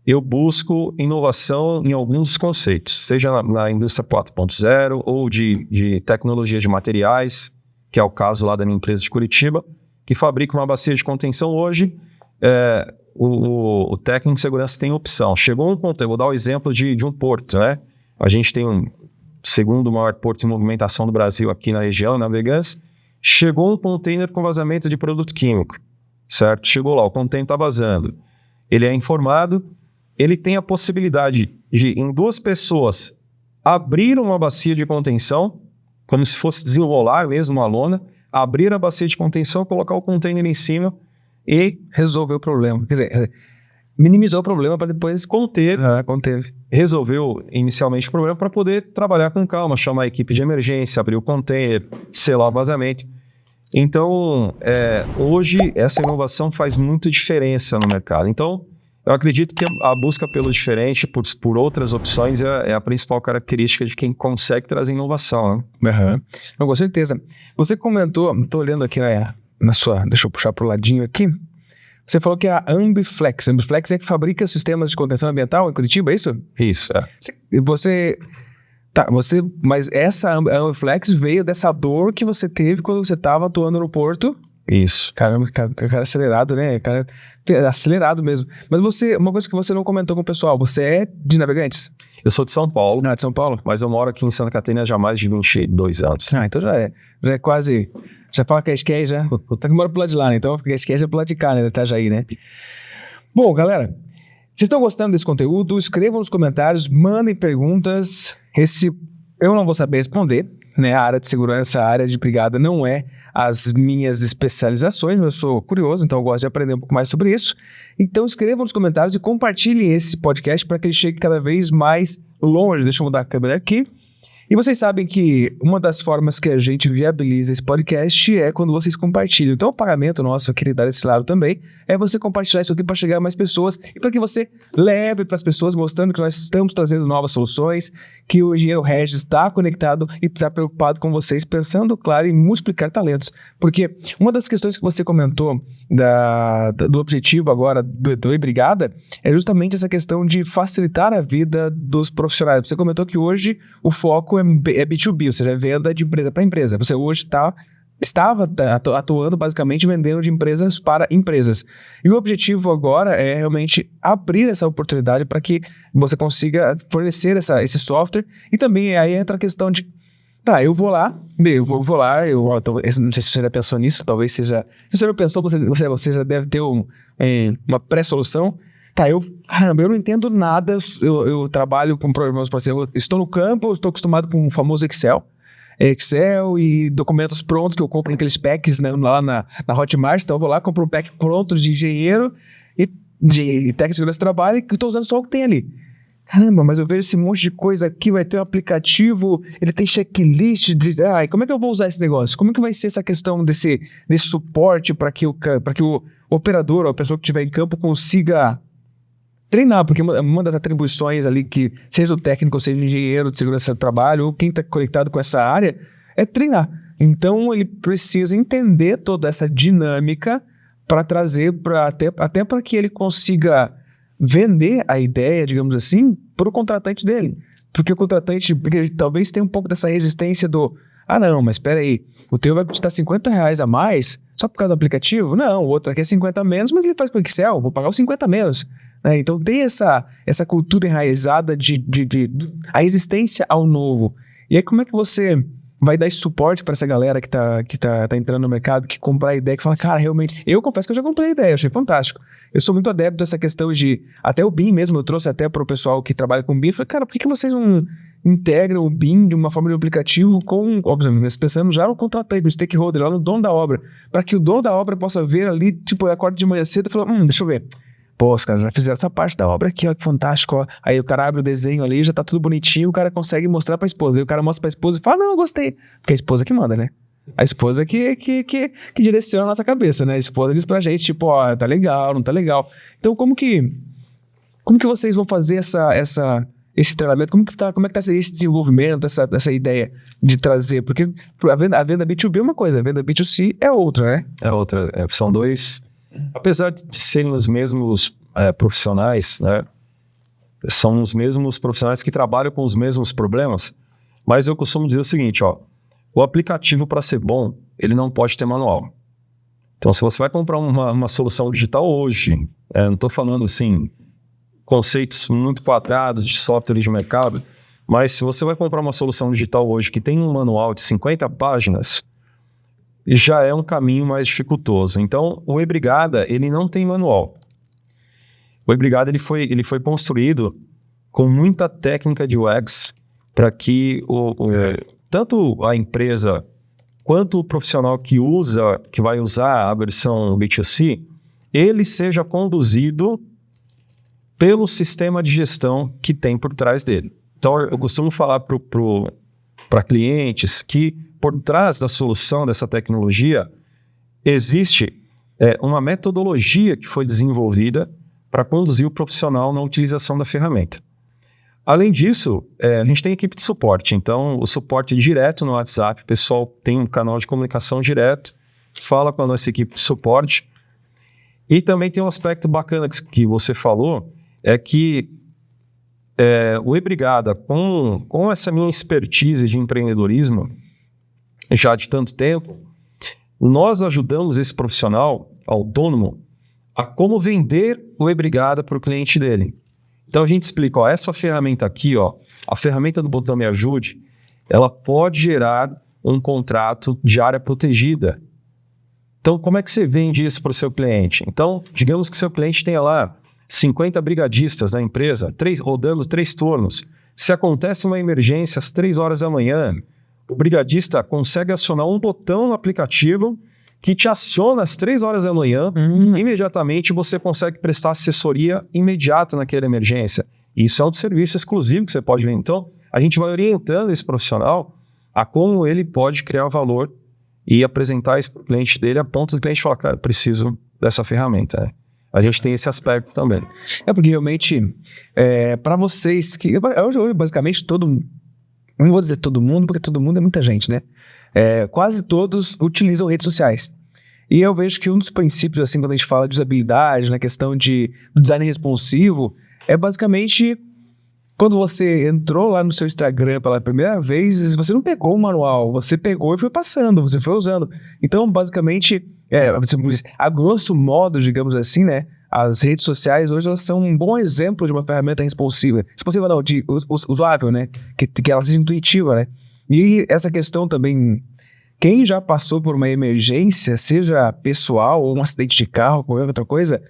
eu busco inovação em alguns dos conceitos, seja na indústria 4.0 ou de tecnologia de materiais, que é o caso lá da minha empresa de Curitiba, que fabrica uma bacia de contenção hoje. O técnico de segurança tem opção. Chegou um ponto, eu vou dar o exemplo de um porto, né? A gente tem um segundo maior porto em movimentação do Brasil aqui na região, na Vegas. Chegou um container com vazamento de produto químico, certo? Chegou lá, o container está vazando. Ele é informado, ele tem a possibilidade de, em 2 pessoas, abrir uma bacia de contenção, como se fosse desenrolar mesmo uma lona, abrir a bacia de contenção, colocar o container em cima e resolver o problema. Quer dizer, minimizou o problema para depois conter. Resolveu inicialmente o problema para poder trabalhar com calma, chamar a equipe de emergência, abrir o container, selar o vazamento. Então, hoje, essa inovação faz muita diferença no mercado. Então, eu acredito que a busca pelo diferente, por outras opções, é a principal característica de quem consegue trazer inovação. Né? Uhum. Não, com certeza. Você comentou, estou olhando aqui na sua... Deixa eu puxar para o ladinho aqui. Você falou que é a Ambiflex. A Ambiflex é que fabrica sistemas de contenção ambiental em Curitiba, é isso? Isso, Mas essa Ambiflex veio dessa dor que você teve quando você estava atuando no porto. Isso. Caramba, cara acelerado, né? Cara, acelerado mesmo. Mas uma coisa que você não comentou com o pessoal, você é de Navegantes? Eu sou de São Paulo. De São Paulo? Mas eu moro aqui em Santa Catarina já há mais de 22 anos. Então já é quase... Já fala que é esquei, já. Tá que mora pro lado de lá, né? Então porque a esquei é pro lado de cá, né? Itajaí, né? Bom, galera, vocês estão gostando desse conteúdo? Escrevam nos comentários, mandem perguntas. Eu não vou saber responder, né? A área de segurança, a área de brigada não é as minhas especializações, eu sou curioso, então eu gosto de aprender um pouco mais sobre isso. Então escrevam nos comentários e compartilhem esse podcast para que ele chegue cada vez mais longe. Deixa eu mudar a câmera aqui. E vocês sabem que uma das formas que a gente viabiliza esse podcast é quando vocês compartilham. Então o pagamento nosso, eu queria dar esse lado também, é você compartilhar isso aqui para chegar a mais pessoas e para que você leve para as pessoas, mostrando que nós estamos trazendo novas soluções, que o engenheiro Regis está conectado e está preocupado com vocês, pensando, claro, em multiplicar talentos. Porque uma das questões que você comentou do objetivo agora do E-Brigada é justamente essa questão de facilitar a vida dos profissionais. Você comentou que hoje o foco é B2B, ou seja, é venda de empresa para empresa. Você hoje estava atuando basicamente vendendo de empresas para empresas. E o objetivo agora é realmente abrir essa oportunidade para que você consiga fornecer esse software. E também aí entra a questão de eu vou lá, não sei se você já pensou nisso, talvez seja... Se você não pensou, você já deve ter uma pré-solução. Eu não entendo nada, eu trabalho com problemas, por exemplo, eu estou no campo, eu estou acostumado com o famoso Excel e documentos prontos que eu compro naqueles packs, né, lá na Hotmart, então eu vou lá, compro um pack pronto de engenheiro e de técnico de segurança do trabalho que eu estou usando só o que tem ali. Caramba, mas eu vejo esse monte de coisa aqui, vai ter um aplicativo, ele tem checklist como é que eu vou usar esse negócio? Como é que vai ser essa questão desse suporte para que o operador ou a pessoa que estiver em campo consiga treinar? Porque uma das atribuições ali que seja o técnico, seja o engenheiro de segurança do trabalho ou quem está conectado com essa área é treinar. Então ele precisa entender toda essa dinâmica para trazer até para que ele consiga vender a ideia, digamos assim, para o contratante dele. Porque o contratante, porque talvez tenha um pouco dessa resistência não, mas espera aí, o teu vai custar R$50 a mais só por causa do aplicativo? Não, o outro aqui é 50 a menos, mas ele faz com o Excel, vou pagar os 50 a menos. Então tem essa cultura enraizada de a resistência ao novo. E aí como é que você vai dar esse suporte para essa galera que tá entrando no mercado, que comprar a ideia, que fala, cara, realmente... Eu confesso que eu já comprei a ideia, eu achei fantástico. Eu sou muito adepto dessa questão de... Até o BIM mesmo, eu trouxe até para o pessoal que trabalha com BIM, eu falei, cara, por que vocês não integram o BIM de uma forma de aplicativo com... Obviamente, nós pensamos já no contratante, no stakeholder, lá no dono da obra, para que o dono da obra possa ver ali, tipo, eu acordo de manhã cedo e falo, deixa eu ver. Pô, os caras já fizeram essa parte da obra aqui, ó, que fantástico, ó. Aí o cara abre o desenho ali, já tá tudo bonitinho, o cara consegue mostrar pra esposa. Aí o cara mostra pra esposa e fala, não, eu gostei. Porque a esposa que manda, né? A esposa que direciona a nossa cabeça, né? A esposa diz pra gente, tipo, ó, tá legal, não tá legal. Então, como que vocês vão fazer esse treinamento? Como é que tá esse desenvolvimento, essa ideia de trazer? Porque a venda B2B é uma coisa, a venda B2C é outra, né? É outra, são dois... Apesar de serem os mesmos profissionais, né, são os mesmos profissionais que trabalham com os mesmos problemas, mas eu costumo dizer o seguinte, o aplicativo para ser bom, ele não pode ter manual. Então, se você vai comprar uma solução digital hoje, não estou falando assim, conceitos muito quadrados de software de mercado, mas se você vai comprar uma solução digital hoje que tem um manual de 50 páginas, já é um caminho mais dificultoso. Então, o E-Brigada, ele não tem manual. O E-Brigada, ele foi construído com muita técnica de UX para que tanto a empresa quanto o profissional que vai usar a versão B2C, ele seja conduzido pelo sistema de gestão que tem por trás dele. Então, eu costumo falar para clientes que por trás da solução dessa tecnologia existe uma metodologia que foi desenvolvida para conduzir o profissional na utilização da ferramenta. Além disso, a gente tem equipe de suporte. Então, o suporte é direto no WhatsApp, o pessoal tem um canal de comunicação direto, fala com a nossa equipe de suporte. E também tem um aspecto bacana que você falou, é que o E-Brigada, com essa minha expertise de empreendedorismo, já de tanto tempo, nós ajudamos esse profissional autônomo a como vender o E-Brigada para o cliente dele. Então a gente explica, essa ferramenta aqui, a ferramenta do botão Me Ajude, ela pode gerar um contrato de área protegida. Então como é que você vende isso para o seu cliente? Então, digamos que seu cliente tenha lá 50 brigadistas na empresa, rodando 3 turnos. Se acontece uma emergência às 3 horas da manhã, o brigadista consegue acionar um botão no aplicativo que te aciona às 3 horas da manhã, imediatamente você consegue prestar assessoria imediata naquela emergência. Isso é um serviço exclusivo que você pode ver. Então, a gente vai orientando esse profissional a como ele pode criar valor e apresentar isso para o cliente dele, a ponto do cliente falar, cara, preciso dessa ferramenta. A gente tem esse aspecto também. Porque realmente, para vocês, que hoje basicamente não vou dizer todo mundo, porque todo mundo é muita gente, né? Quase todos utilizam redes sociais. E eu vejo que um dos princípios, assim, quando a gente fala de usabilidade, na questão do design responsivo, é basicamente quando você entrou lá no seu Instagram pela primeira vez, você não pegou o manual, você pegou e foi passando, você foi usando. Então, basicamente, a grosso modo, digamos assim, né? As redes sociais hoje elas são um bom exemplo de uma ferramenta responsiva. Responsiva não, de usuável, né? Que ela seja intuitiva, né? E essa questão também, quem já passou por uma emergência, seja pessoal ou um acidente de carro, qualquer outra coisa,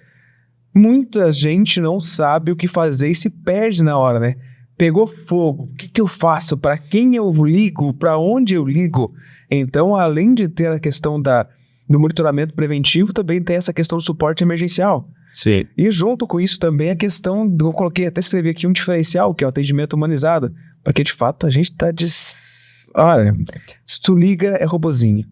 muita gente não sabe o que fazer e se perde na hora, né? Pegou fogo, o que eu faço? Para quem eu ligo? Para onde eu ligo? Então, além de ter a questão do monitoramento preventivo, também tem essa questão do suporte emergencial. Sim. E junto com isso também a questão, eu coloquei, até escrevi aqui um diferencial, que é o atendimento humanizado, porque de fato a gente tá olha, se tu liga é robozinho,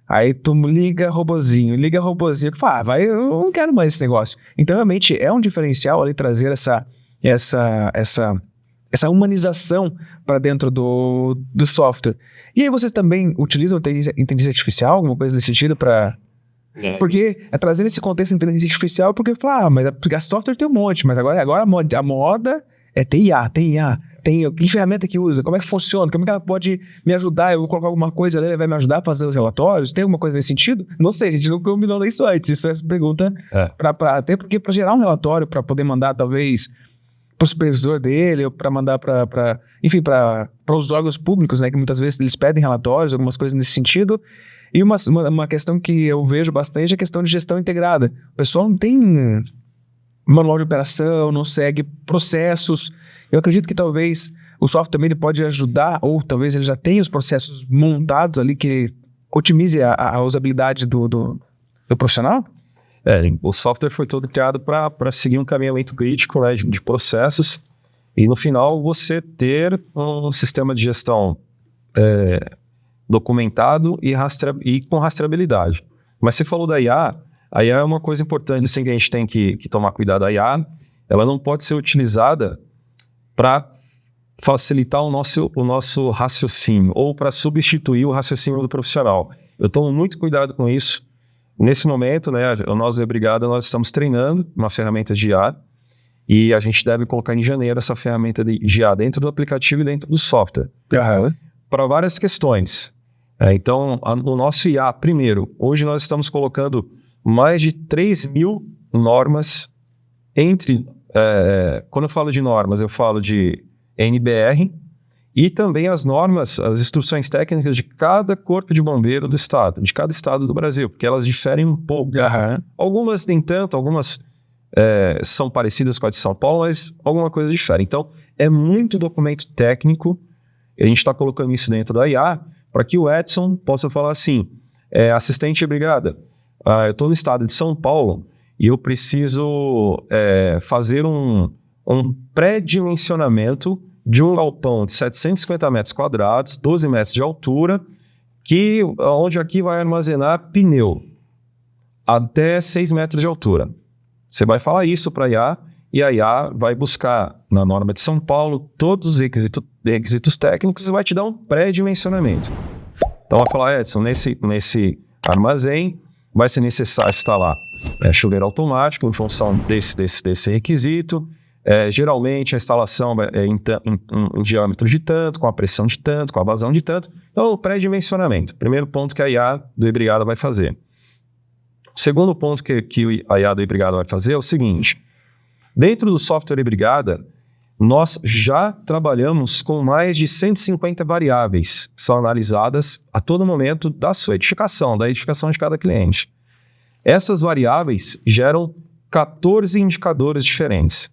aí tu liga robozinho, eu não quero mais esse negócio. Então realmente é um diferencial ali trazer essa humanização para dentro do software. E aí vocês também utilizam inteligência artificial, alguma coisa nesse sentido para... Porque trazendo esse contexto de inteligência artificial, porque porque a software tem um monte, mas agora a moda é TIA. Que ferramenta que usa? Como é que funciona? Como é que ela pode me ajudar? Eu vou colocar alguma coisa ali, ela vai me ajudar a fazer os relatórios? Tem alguma coisa nesse sentido? Não sei, a gente não combinou isso antes. Isso é essa pergunta até porque para gerar um relatório, para poder mandar talvez para o supervisor dele, ou para mandar para os órgãos públicos, né, que muitas vezes eles pedem relatórios, algumas coisas nesse sentido. E uma questão que eu vejo bastante é a questão de gestão integrada. O pessoal não tem manual de operação, não segue processos. Eu acredito que talvez o software também ele pode ajudar, ou talvez ele já tenha os processos montados ali que otimize a usabilidade do profissional. O software foi todo criado para seguir um caminhamento crítico, né, de processos, e no final você ter um sistema de gestão documentado e com rastreabilidade. Mas você falou da IA, a IA é uma coisa importante assim, que a gente tem que tomar cuidado. A IA ela não pode ser utilizada para facilitar o nosso raciocínio ou para substituir o raciocínio do profissional. Eu tomo muito cuidado com isso. Nesse momento, né, nós da Brigada, nós estamos treinando uma ferramenta de IA e a gente deve colocar em janeiro essa ferramenta de IA dentro do aplicativo e dentro do software. Para várias questões. Então, o nosso IA, primeiro, hoje nós estamos colocando mais de 3.000 normas quando eu falo de normas, eu falo de NBR e também as normas, as instruções técnicas de cada corpo de bombeiro do estado, de cada estado do Brasil, porque elas diferem um pouco. Algumas nem tanto, algumas são parecidas com a de São Paulo, mas alguma coisa difere. Então, é muito documento técnico E a gente está colocando isso dentro da IA para que o Edson possa falar assim, assistente de brigada, eu estou no estado de São Paulo e eu preciso fazer um pré-dimensionamento de um galpão de 750 metros quadrados, 12 metros de altura, onde aqui vai armazenar pneu até 6 metros de altura. Você vai falar isso para a IA e a IA vai buscar na norma de São Paulo todos os requisitos técnicos e vai te dar um pré-dimensionamento. Então vai falar, Edson, nesse armazém vai ser necessário instalar chuveiro automático em função desse requisito. Geralmente a instalação é em diâmetro de tanto, com a pressão de tanto, com a vazão de tanto. Então o pré-dimensionamento, primeiro ponto que a IA do E-Brigada vai fazer. O segundo ponto que a IA do E-Brigada vai fazer é o seguinte, dentro do software E-Brigada, nós já trabalhamos com mais de 150 variáveis que são analisadas a todo momento da sua edificação, da edificação de cada cliente. Essas variáveis geram 14 indicadores diferentes.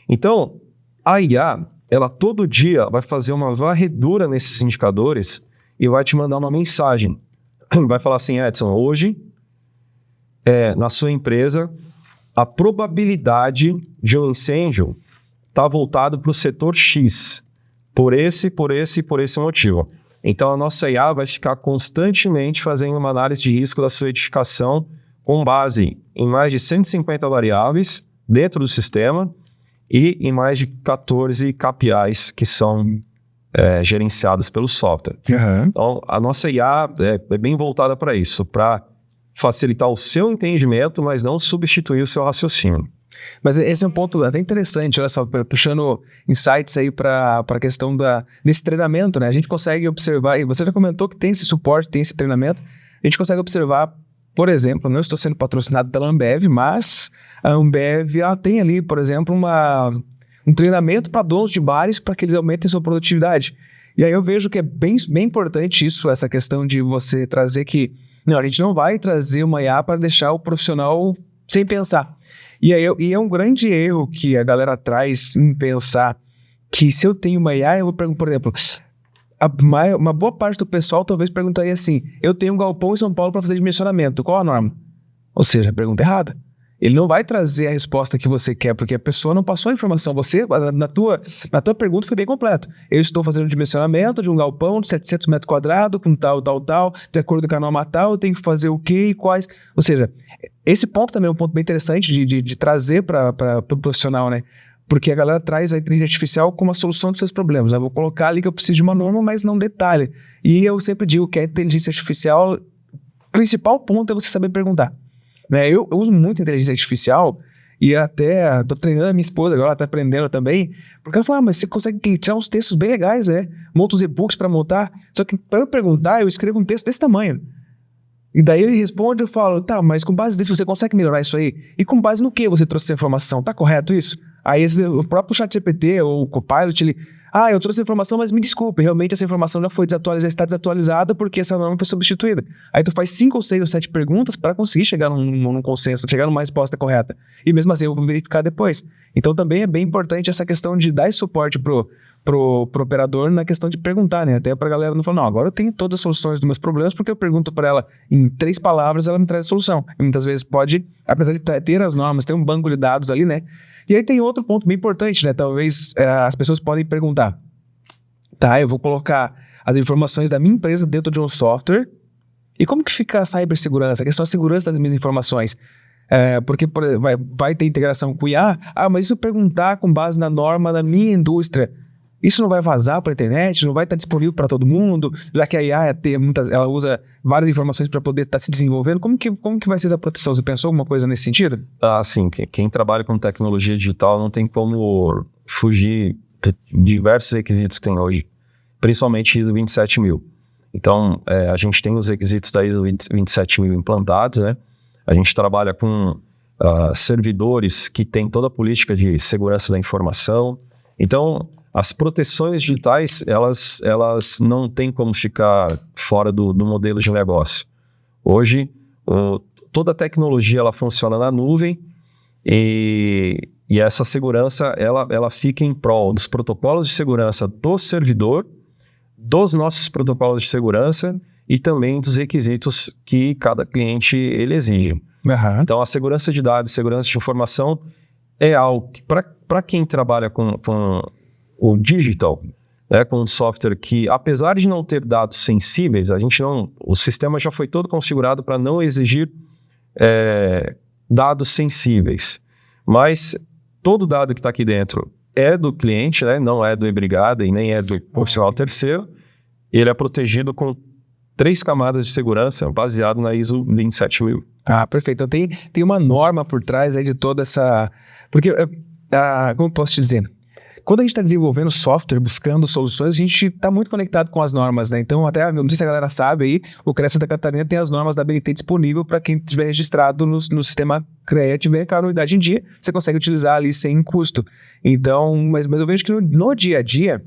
Então, a IA, ela todo dia vai fazer uma varredura nesses indicadores e vai te mandar uma mensagem. Vai falar assim, Edson, hoje, na sua empresa, a probabilidade de um incêndio está voltado para o setor X, por esse motivo. Então, a nossa IA vai ficar constantemente fazendo uma análise de risco da sua edificação com base em mais de 150 variáveis dentro do sistema e em mais de 14 KPIs que são gerenciados pelo software. Uhum. Então, a nossa IA é bem voltada para isso, para facilitar o seu entendimento, mas não substituir o seu raciocínio. Mas esse é um ponto até interessante, olha só, puxando insights aí para a questão desse treinamento, né? A gente consegue observar, e você já comentou que tem esse suporte, tem esse treinamento, a gente consegue observar, por exemplo, não estou sendo patrocinado pela Ambev, mas a Ambev tem ali, por exemplo, um treinamento para donos de bares para que eles aumentem sua produtividade. E aí eu vejo que é bem importante isso, essa questão de você trazer que, não, a gente não vai trazer uma IA para deixar o profissional sem pensar. E é um grande erro que a galera traz em pensar que se eu tenho uma IA, eu vou perguntar, por exemplo, uma boa parte do pessoal talvez perguntaria assim, eu tenho um galpão em São Paulo para fazer dimensionamento, qual a norma? Ou seja, a pergunta é errada. Ele não vai trazer a resposta que você quer, porque a pessoa não passou a informação. Você, na tua pergunta foi bem completo. Eu estou fazendo um dimensionamento de um galpão de 700 metros quadrados, com tal, de acordo com a norma tal, eu tenho que fazer o quê e quais. Ou seja, esse ponto também é um ponto bem interessante de trazer para o profissional, né? Porque a galera traz a inteligência artificial como a solução dos seus problemas. Eu vou colocar ali que eu preciso de uma norma, mas não detalhe. E eu sempre digo que a inteligência artificial, o principal ponto é você saber perguntar. Eu uso muito inteligência artificial e até estou treinando a minha esposa agora, ela está aprendendo também, porque ela fala, mas você consegue tirar uns textos bem legais, monta os e-books para montar, só que para eu perguntar, eu escrevo um texto desse tamanho. E daí ele responde, eu falo, tá, mas com base nisso você consegue melhorar isso aí? E com base no que você trouxe essa informação? Tá correto isso? Aí o próprio ChatGPT ou o Copilot, ele... eu trouxe a informação, mas me desculpe, realmente essa informação já está desatualizada porque essa norma foi substituída. Aí tu faz 5 ou 6 ou 7 perguntas para conseguir chegar num consenso, chegar numa resposta correta. E mesmo assim eu vou verificar depois. Então também é bem importante essa questão de dar esse suporte pro operador na questão de perguntar, né? Até pra galera não falar, não, agora eu tenho todas as soluções dos meus problemas porque eu pergunto para ela em 3 palavras, ela me traz a solução. E muitas vezes pode, apesar de ter as normas, ter um banco de dados ali, né? E aí tem outro ponto bem importante, né? Talvez as pessoas podem perguntar, tá, eu vou colocar as informações da minha empresa dentro de um software, e como que fica a cibersegurança, a questão da segurança das minhas informações? Porque vai ter integração com o IA, mas se eu perguntar com base na norma da minha indústria, isso não vai vazar para a internet, não vai estar disponível para todo mundo, já que a IA ela usa várias informações para poder estar se desenvolvendo. Como que vai ser essa proteção? Você pensou alguma coisa nesse sentido? Sim. Quem trabalha com tecnologia digital não tem como fugir de diversos requisitos que tem hoje, principalmente ISO 27000. Então, a gente tem os requisitos da ISO 27000 implantados, né? A gente trabalha com servidores que têm toda a política de segurança da informação. Então, as proteções digitais, elas não têm como ficar fora do modelo de negócio. Hoje, toda a tecnologia ela funciona na nuvem e essa segurança ela fica em prol dos protocolos de segurança do servidor dos nossos protocolos de segurança e também dos requisitos que cada cliente ele exige. Uhum. Então, a segurança de dados, segurança de informação é algo que, para quem trabalha com o digital, né, com um software que, apesar de não ter dados sensíveis, o sistema já foi todo configurado para não exigir dados sensíveis. Mas todo dado que está aqui dentro é do cliente, né, não é do e-brigada e nem é do profissional terceiro. Ele é protegido com 3 camadas de segurança baseado na ISO 27000. Ah, perfeito. Então tem uma norma por trás aí de toda essa... Porque, como eu posso te dizer? Quando a gente está desenvolvendo software, buscando soluções, a gente está muito conectado com as normas, né? Então, até, não sei se a galera sabe aí, o CREA Santa Catarina tem as normas da BNT disponível para quem estiver registrado no sistema CREA, tiver com a anuidade em dia, você consegue utilizar ali sem custo. Então, mas eu vejo que no dia a dia,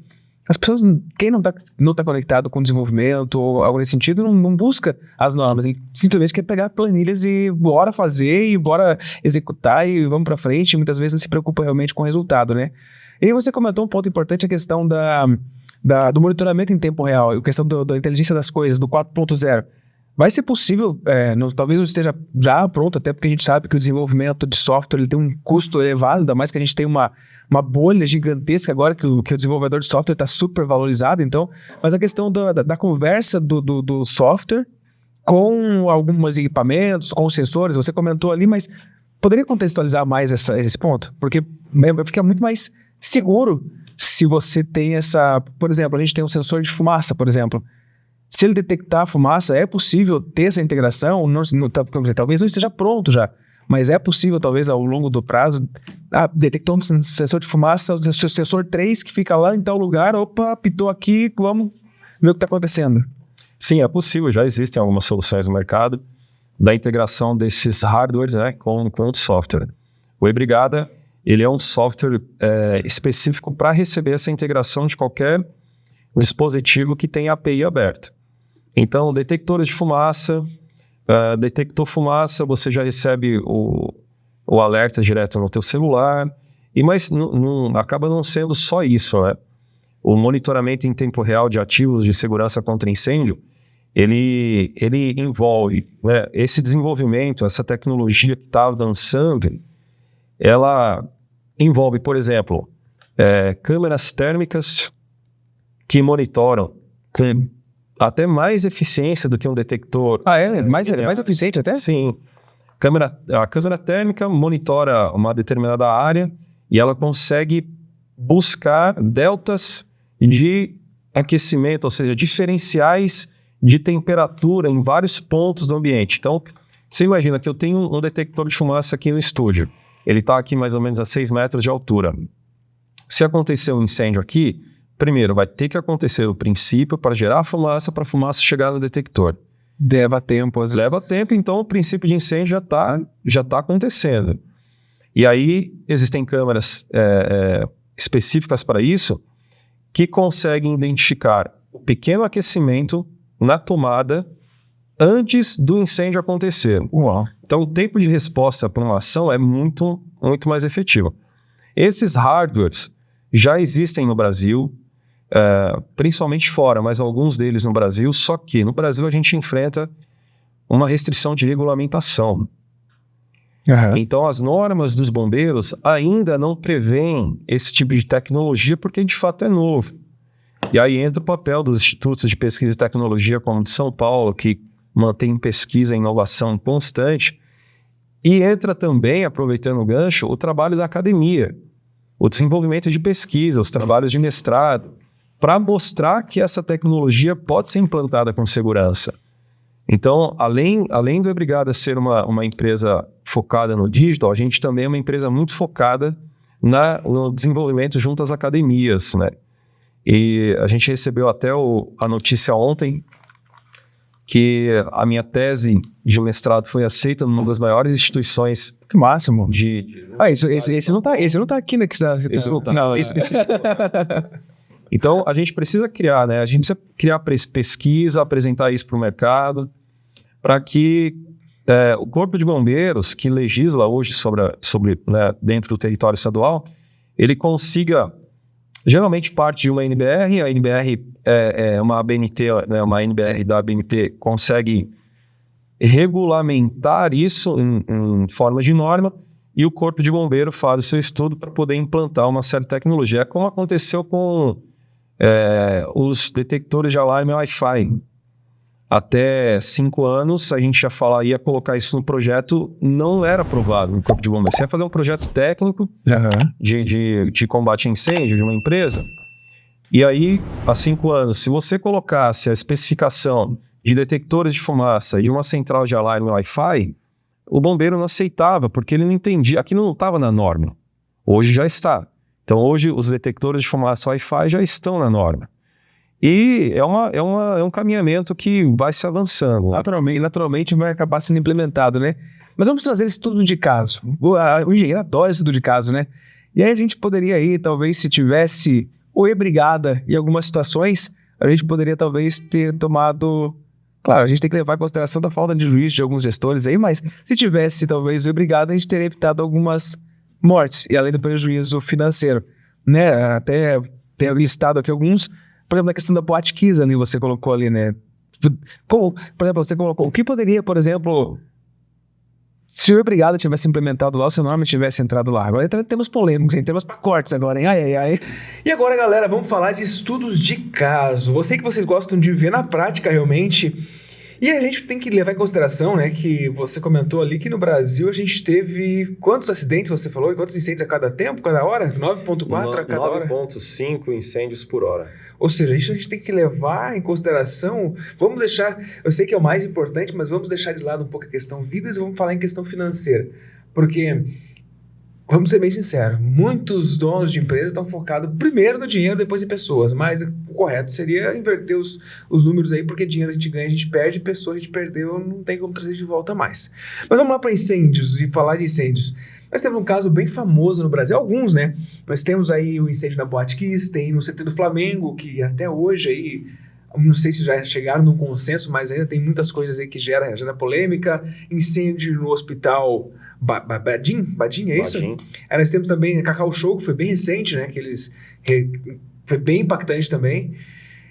as pessoas, quem não tá conectado com o desenvolvimento ou algo nesse sentido, não busca as normas. Ele simplesmente quer pegar planilhas e bora fazer, e bora executar e vamos para frente. Muitas vezes não se preocupa realmente com o resultado, né? E você comentou um ponto importante, a questão do monitoramento em tempo real, a questão da inteligência das coisas, do 4.0. Vai ser possível, talvez não esteja já pronto, até porque a gente sabe que o desenvolvimento de software ele tem um custo elevado, ainda mais que a gente tem uma bolha gigantesca agora, que o desenvolvedor de software está super valorizado, então, mas a questão da conversa do software com alguns equipamentos, com os sensores, você comentou ali, mas poderia contextualizar mais esse ponto? Porque fica muito mais seguro se você tem por exemplo, a gente tem um sensor de fumaça, por exemplo. Se ele detectar a fumaça, é possível ter essa integração? Talvez não esteja pronto já, mas é possível, talvez, ao longo do prazo, detectou um sensor de fumaça, o sensor 3 que fica lá em tal lugar, opa, apitou aqui, vamos ver o que está acontecendo. Sim, é possível, já existem algumas soluções no mercado da integração desses hardwares, né, com o software. O e-brigada, ele é um software específico para receber essa integração de qualquer dispositivo que tenha API aberta. Então, detectores de fumaça, detectou fumaça, você já recebe o alerta direto no teu celular, mas acaba não sendo só isso, né? O monitoramento em tempo real de ativos de segurança contra incêndio, ele envolve, né, esse desenvolvimento, essa tecnologia que está avançando, ela envolve, por exemplo, câmeras térmicas que monitoram com até mais eficiência do que um detector. Mais eficiente até? Sim. A câmera térmica monitora uma determinada área e ela consegue buscar deltas de aquecimento, ou seja, diferenciais de temperatura em vários pontos do ambiente. Então, você imagina que eu tenho um detector de fumaça aqui no estúdio. Ele está aqui mais ou menos a 6 metros de altura. Se acontecer um incêndio aqui, primeiro vai ter que acontecer o princípio para gerar fumaça, para a fumaça chegar no detector. Leva tempo. Leva tempo, então o princípio de incêndio já tá acontecendo. E aí existem câmeras específicas para isso que conseguem identificar o pequeno aquecimento na tomada antes do incêndio acontecer. Uau. Então o tempo de resposta para uma ação é muito, muito mais efetivo. Esses hardwares já existem no Brasil, principalmente fora, mas alguns deles no Brasil, só que no Brasil a gente enfrenta uma restrição de regulamentação. Uhum. Então as normas dos bombeiros ainda não prevêem esse tipo de tecnologia porque de fato é novo. E aí entra o papel dos institutos de pesquisa e tecnologia como o de São Paulo, que mantém pesquisa e inovação constante, e entra também, aproveitando o gancho, o trabalho da academia, o desenvolvimento de pesquisa, os trabalhos de mestrado, para mostrar que essa tecnologia pode ser implantada com segurança. Então, além do e-brigada ser uma empresa focada no digital, a gente também é uma empresa muito focada no desenvolvimento junto às academias, né? E a gente recebeu até a notícia ontem que a minha tese de mestrado foi aceita numa das maiores instituições. Que máximo. Esse não tá aqui, né? Esse não tá. Não, Então, a gente precisa criar, né? A gente precisa criar pesquisa, apresentar isso para o mercado, para que o Corpo de Bombeiros, que legisla hoje sobre né, dentro do território estadual, ele consiga Geralmente parte de uma NBR, a NBR é uma ABNT, né, uma NBR da ABNT consegue regulamentar isso em forma de norma, e o Corpo de Bombeiro faz o seu estudo para poder implantar uma certa tecnologia. É como aconteceu com os detectores de alarme Wi-Fi. Até 5 anos, a gente já ia colocar isso no projeto, não era aprovado no Corpo de Bombeiro. Você ia fazer um projeto técnico de combate a incêndio de uma empresa, e aí, há 5 anos, se você colocasse a especificação de detectores de fumaça e uma central de alarme Wi-Fi, o bombeiro não aceitava, porque ele não entendia, aquilo não estava na norma. Hoje já está. Então, hoje, os detectores de fumaça Wi-Fi já estão na norma. E é um caminhamento que vai se avançando. Naturalmente vai acabar sendo implementado, né? Mas vamos trazer esse estudo de caso. O engenheiro adora esse estudo de caso, né? E aí a gente poderia aí, talvez, se tivesse ou brigada em algumas situações, a gente poderia talvez ter tomado... Claro, a gente tem que levar em consideração da falta de juízo de alguns gestores aí, mas se tivesse talvez o brigada, a gente teria evitado algumas mortes, e além do prejuízo financeiro, né? Até ter listado aqui alguns, por exemplo, na questão da Boate Kiss ali, você colocou ali, né? Como, por exemplo, você colocou, o que poderia, por exemplo, se o brigada tivesse implementado lá, o seu nome tivesse entrado lá. Agora temos polêmicos, hein? Temos pacotes agora, hein? Ai. E agora, galera, vamos falar de estudos de caso. Eu sei que vocês gostam de ver na prática, realmente. E a gente tem que levar em consideração, né, que você comentou ali que no Brasil a gente teve quantos acidentes, você falou? E quantos incêndios a cada tempo, cada hora? 9,4 a cada hora? 9,5 incêndios por hora. Ou seja, a gente tem que levar em consideração, vamos deixar, eu sei que é o mais importante, mas vamos deixar de lado um pouco a questão vidas e vamos falar em questão financeira. Porque, vamos ser bem sinceros, muitos donos de empresas estão focados primeiro no dinheiro, depois em pessoas, mas o correto seria inverter os números aí, porque dinheiro a gente ganha, a gente perde, pessoas a gente perdeu, não tem como trazer de volta mais. Mas vamos lá para incêndios e falar de incêndios. Nós temos um caso bem famoso no Brasil, alguns, né? Nós temos aí o incêndio na Boate Kiss, tem no CT do Flamengo, que até hoje aí, não sei se já chegaram num consenso, mas ainda tem muitas coisas aí que gera polêmica. Incêndio no hospital Badim, é isso? Badim. Aí nós temos também Cacau Show, que foi bem recente, né? Foi bem impactante também.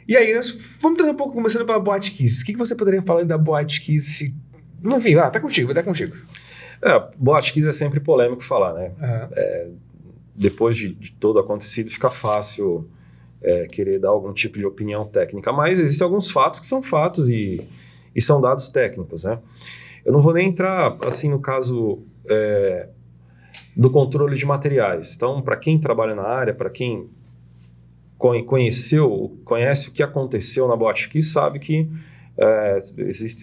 E aí nós vamos trazer um pouco, começando pela Boate Kiss. O que você poderia falar da Boate Kiss? Enfim, tá contigo. Boate Kiss é sempre polêmico falar, né? Uhum. Depois de todo acontecido, fica fácil querer dar algum tipo de opinião técnica, mas existem alguns fatos que são fatos e são dados técnicos, né? Eu não vou nem entrar, assim, no caso do controle de materiais. Então, para quem trabalha na área, para quem conhece o que aconteceu na Boate Kiss, sabe que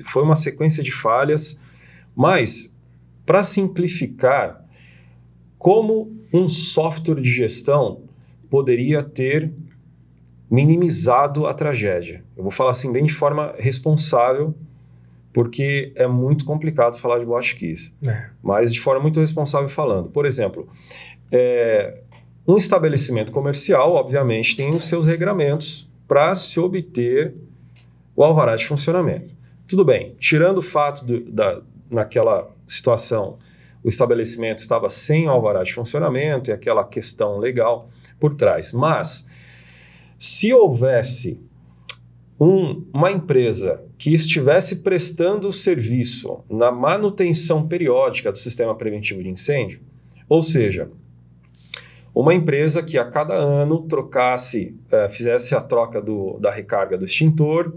foi uma sequência de falhas, mas... Para simplificar, como um software de gestão poderia ter minimizado a tragédia? Eu vou falar assim bem de forma responsável, porque é muito complicado falar de Boate Kiss, mas de forma muito responsável falando. Por exemplo, um estabelecimento comercial, obviamente, tem os seus regramentos para se obter o alvará de funcionamento. Tudo bem, tirando o fato naquela situação, o estabelecimento estava sem alvará de funcionamento e aquela questão legal por trás. Mas, se houvesse uma empresa que estivesse prestando serviço na manutenção periódica do sistema preventivo de incêndio, ou seja, uma empresa que a cada ano fizesse a troca da recarga do extintor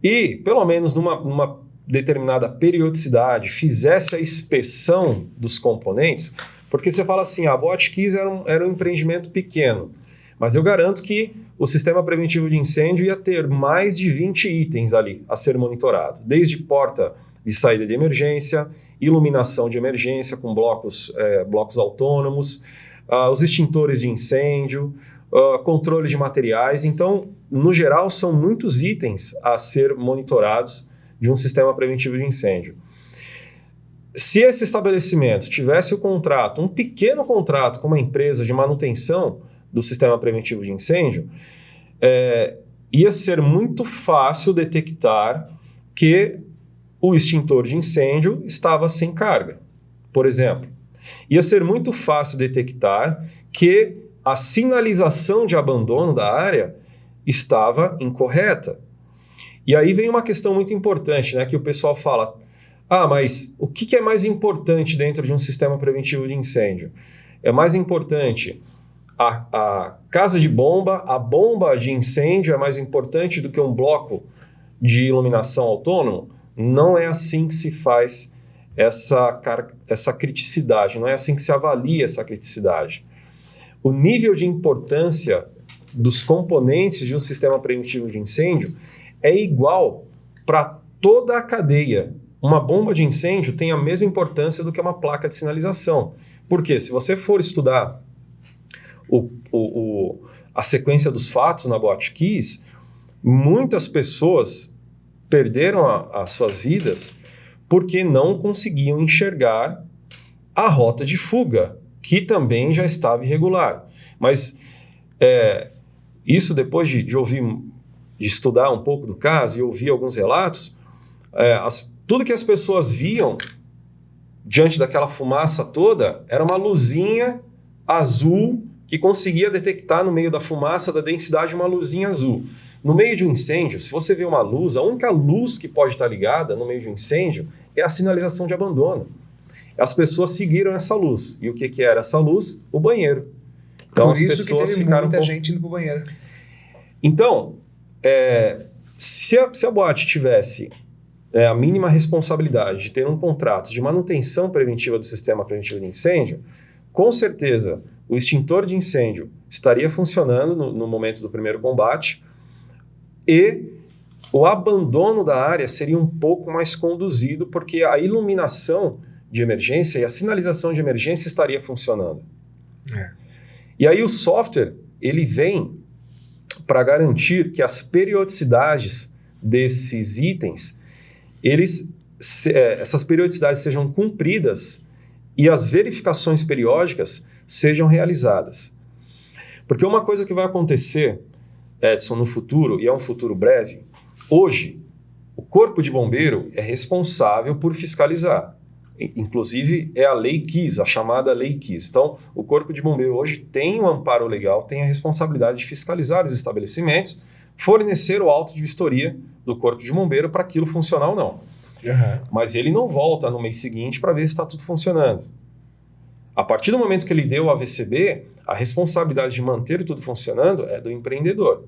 e, pelo menos numa determinada periodicidade, fizesse a inspeção dos componentes, porque você fala assim, a Boate Kiss era um empreendimento pequeno, mas eu garanto que o sistema preventivo de incêndio ia ter mais de 20 itens ali a ser monitorado, desde porta de saída de emergência, iluminação de emergência com blocos autônomos, os extintores de incêndio, controle de materiais. Então, no geral, são muitos itens a ser monitorados de um sistema preventivo de incêndio. Se esse estabelecimento tivesse um pequeno contrato com uma empresa de manutenção do sistema preventivo de incêndio, ia ser muito fácil detectar que o extintor de incêndio estava sem carga, por exemplo. Ia ser muito fácil detectar que a sinalização de abandono da área estava incorreta. E aí vem uma questão muito importante, né, que o pessoal fala, mas o que é mais importante dentro de um sistema preventivo de incêndio? É mais importante a casa de bomba, a bomba de incêndio é mais importante do que um bloco de iluminação autônomo? Não é assim que se faz essa criticidade, não é assim que se avalia essa criticidade. O nível de importância dos componentes de um sistema preventivo de incêndio é igual para toda a cadeia. Uma bomba de incêndio tem a mesma importância do que uma placa de sinalização. Porque se você for estudar a sequência dos fatos na Botkiss, muitas pessoas perderam as suas vidas porque não conseguiam enxergar a rota de fuga, que também já estava irregular. Mas isso depois de estudar um pouco do caso e ouvir alguns relatos, tudo que as pessoas viam diante daquela fumaça toda era uma luzinha azul que conseguia detectar no meio da fumaça da densidade uma luzinha azul. No meio de um incêndio, se você vê uma luz, a única luz que pode estar ligada no meio de um incêndio é a sinalização de abandono. As pessoas seguiram essa luz. E o que era essa luz? O banheiro. Então, por isso que teve muita gente indo para o banheiro. Então, se a boate tivesse a mínima responsabilidade de ter um contrato de manutenção preventiva do sistema preventivo de incêndio, com certeza o extintor de incêndio estaria funcionando no momento do primeiro combate e o abandono da área seria um pouco mais conduzido, porque a iluminação de emergência e a sinalização de emergência estaria funcionando. E aí o software ele vem para garantir que as periodicidades desses itens, essas periodicidades sejam cumpridas e as verificações periódicas sejam realizadas. Porque uma coisa que vai acontecer, Edson, no futuro, e é um futuro breve, hoje o Corpo de Bombeiro é responsável por fiscalizar. Inclusive é a Lei KISS, a chamada Lei KISS. Então, o Corpo de Bombeiro hoje tem um amparo legal, tem a responsabilidade de fiscalizar os estabelecimentos, fornecer o auto de vistoria do Corpo de Bombeiro para aquilo funcionar ou não. Mas ele não volta no mês seguinte para ver se está tudo funcionando. A partir do momento que ele deu o AVCB, a responsabilidade de manter tudo funcionando é do empreendedor.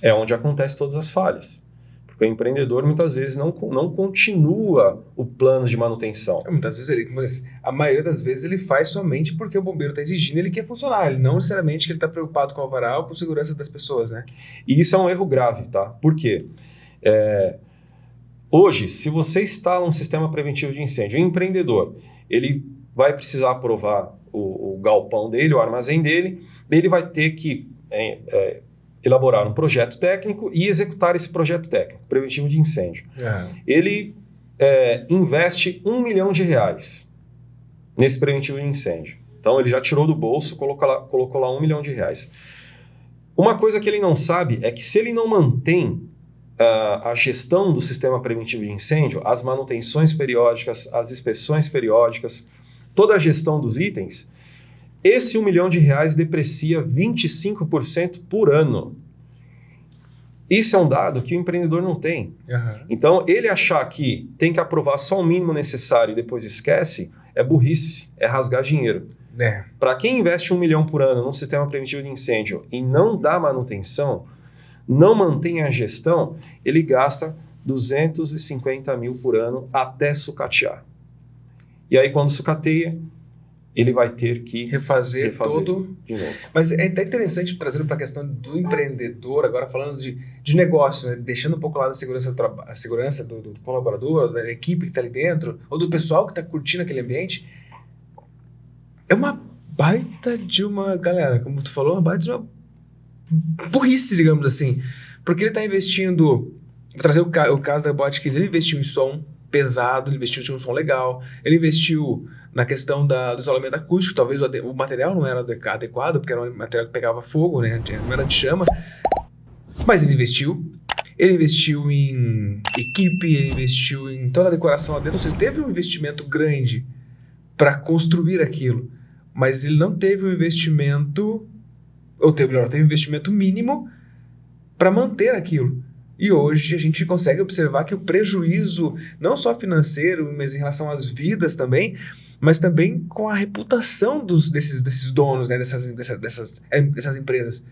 É onde acontecem todas as falhas. Porque o empreendedor muitas vezes não continua o plano de manutenção. Muitas vezes a maioria das vezes ele faz somente porque o bombeiro está exigindo, ele quer funcionar, ele não necessariamente que ele está preocupado com o alvará ou com a segurança das pessoas, né? E isso é um erro grave, tá? Por quê? Hoje, se você instala um sistema preventivo de incêndio, o empreendedor, ele vai precisar aprovar o galpão dele, o armazém dele, ele vai ter que elaborar um projeto técnico e executar esse projeto técnico, preventivo de incêndio. Ele investe R$1 milhão nesse preventivo de incêndio. Então, ele já tirou do bolso, colocou lá R$1 milhão. Uma coisa que ele não sabe é que se ele não mantém a gestão do sistema preventivo de incêndio, as manutenções periódicas, as inspeções periódicas, toda a gestão dos itens, esse R$1 milhão deprecia 25% por ano. Isso é um dado que o empreendedor não tem. Então, ele achar que tem que aprovar só o mínimo necessário e depois esquece, é burrice, é rasgar dinheiro. Para quem investe R$1 milhão por ano num sistema preventivo de incêndio e não dá manutenção, não mantém a gestão, ele gasta 250 mil por ano até sucatear. E aí, quando sucateia, ele vai ter que refazer todo de novo. Mas é até interessante trazendo para a questão do empreendedor, agora falando de negócio, né? Deixando um pouco lá da segurança do colaborador, da equipe que está ali dentro, ou do pessoal que está curtindo aquele ambiente. É uma baita de uma, galera, como tu falou, uma baita de uma burrice, digamos assim. Porque ele está investindo, vou trazer o caso da Botkiss, ele investiu em som pesado, ele investiu em um som legal, ele investiu na questão do isolamento acústico, talvez o material não era adequado, porque era um material que pegava fogo, né? Não era de chama, mas ele investiu em equipe, ele investiu em toda a decoração lá dentro, ou seja, ele teve um investimento grande para construir aquilo, mas ele não teve um investimento ou teve um investimento mínimo para manter aquilo. E hoje a gente consegue observar que o prejuízo, não só financeiro, mas em relação às vidas também, mas também com a reputação desses donos, né, dessas empresas.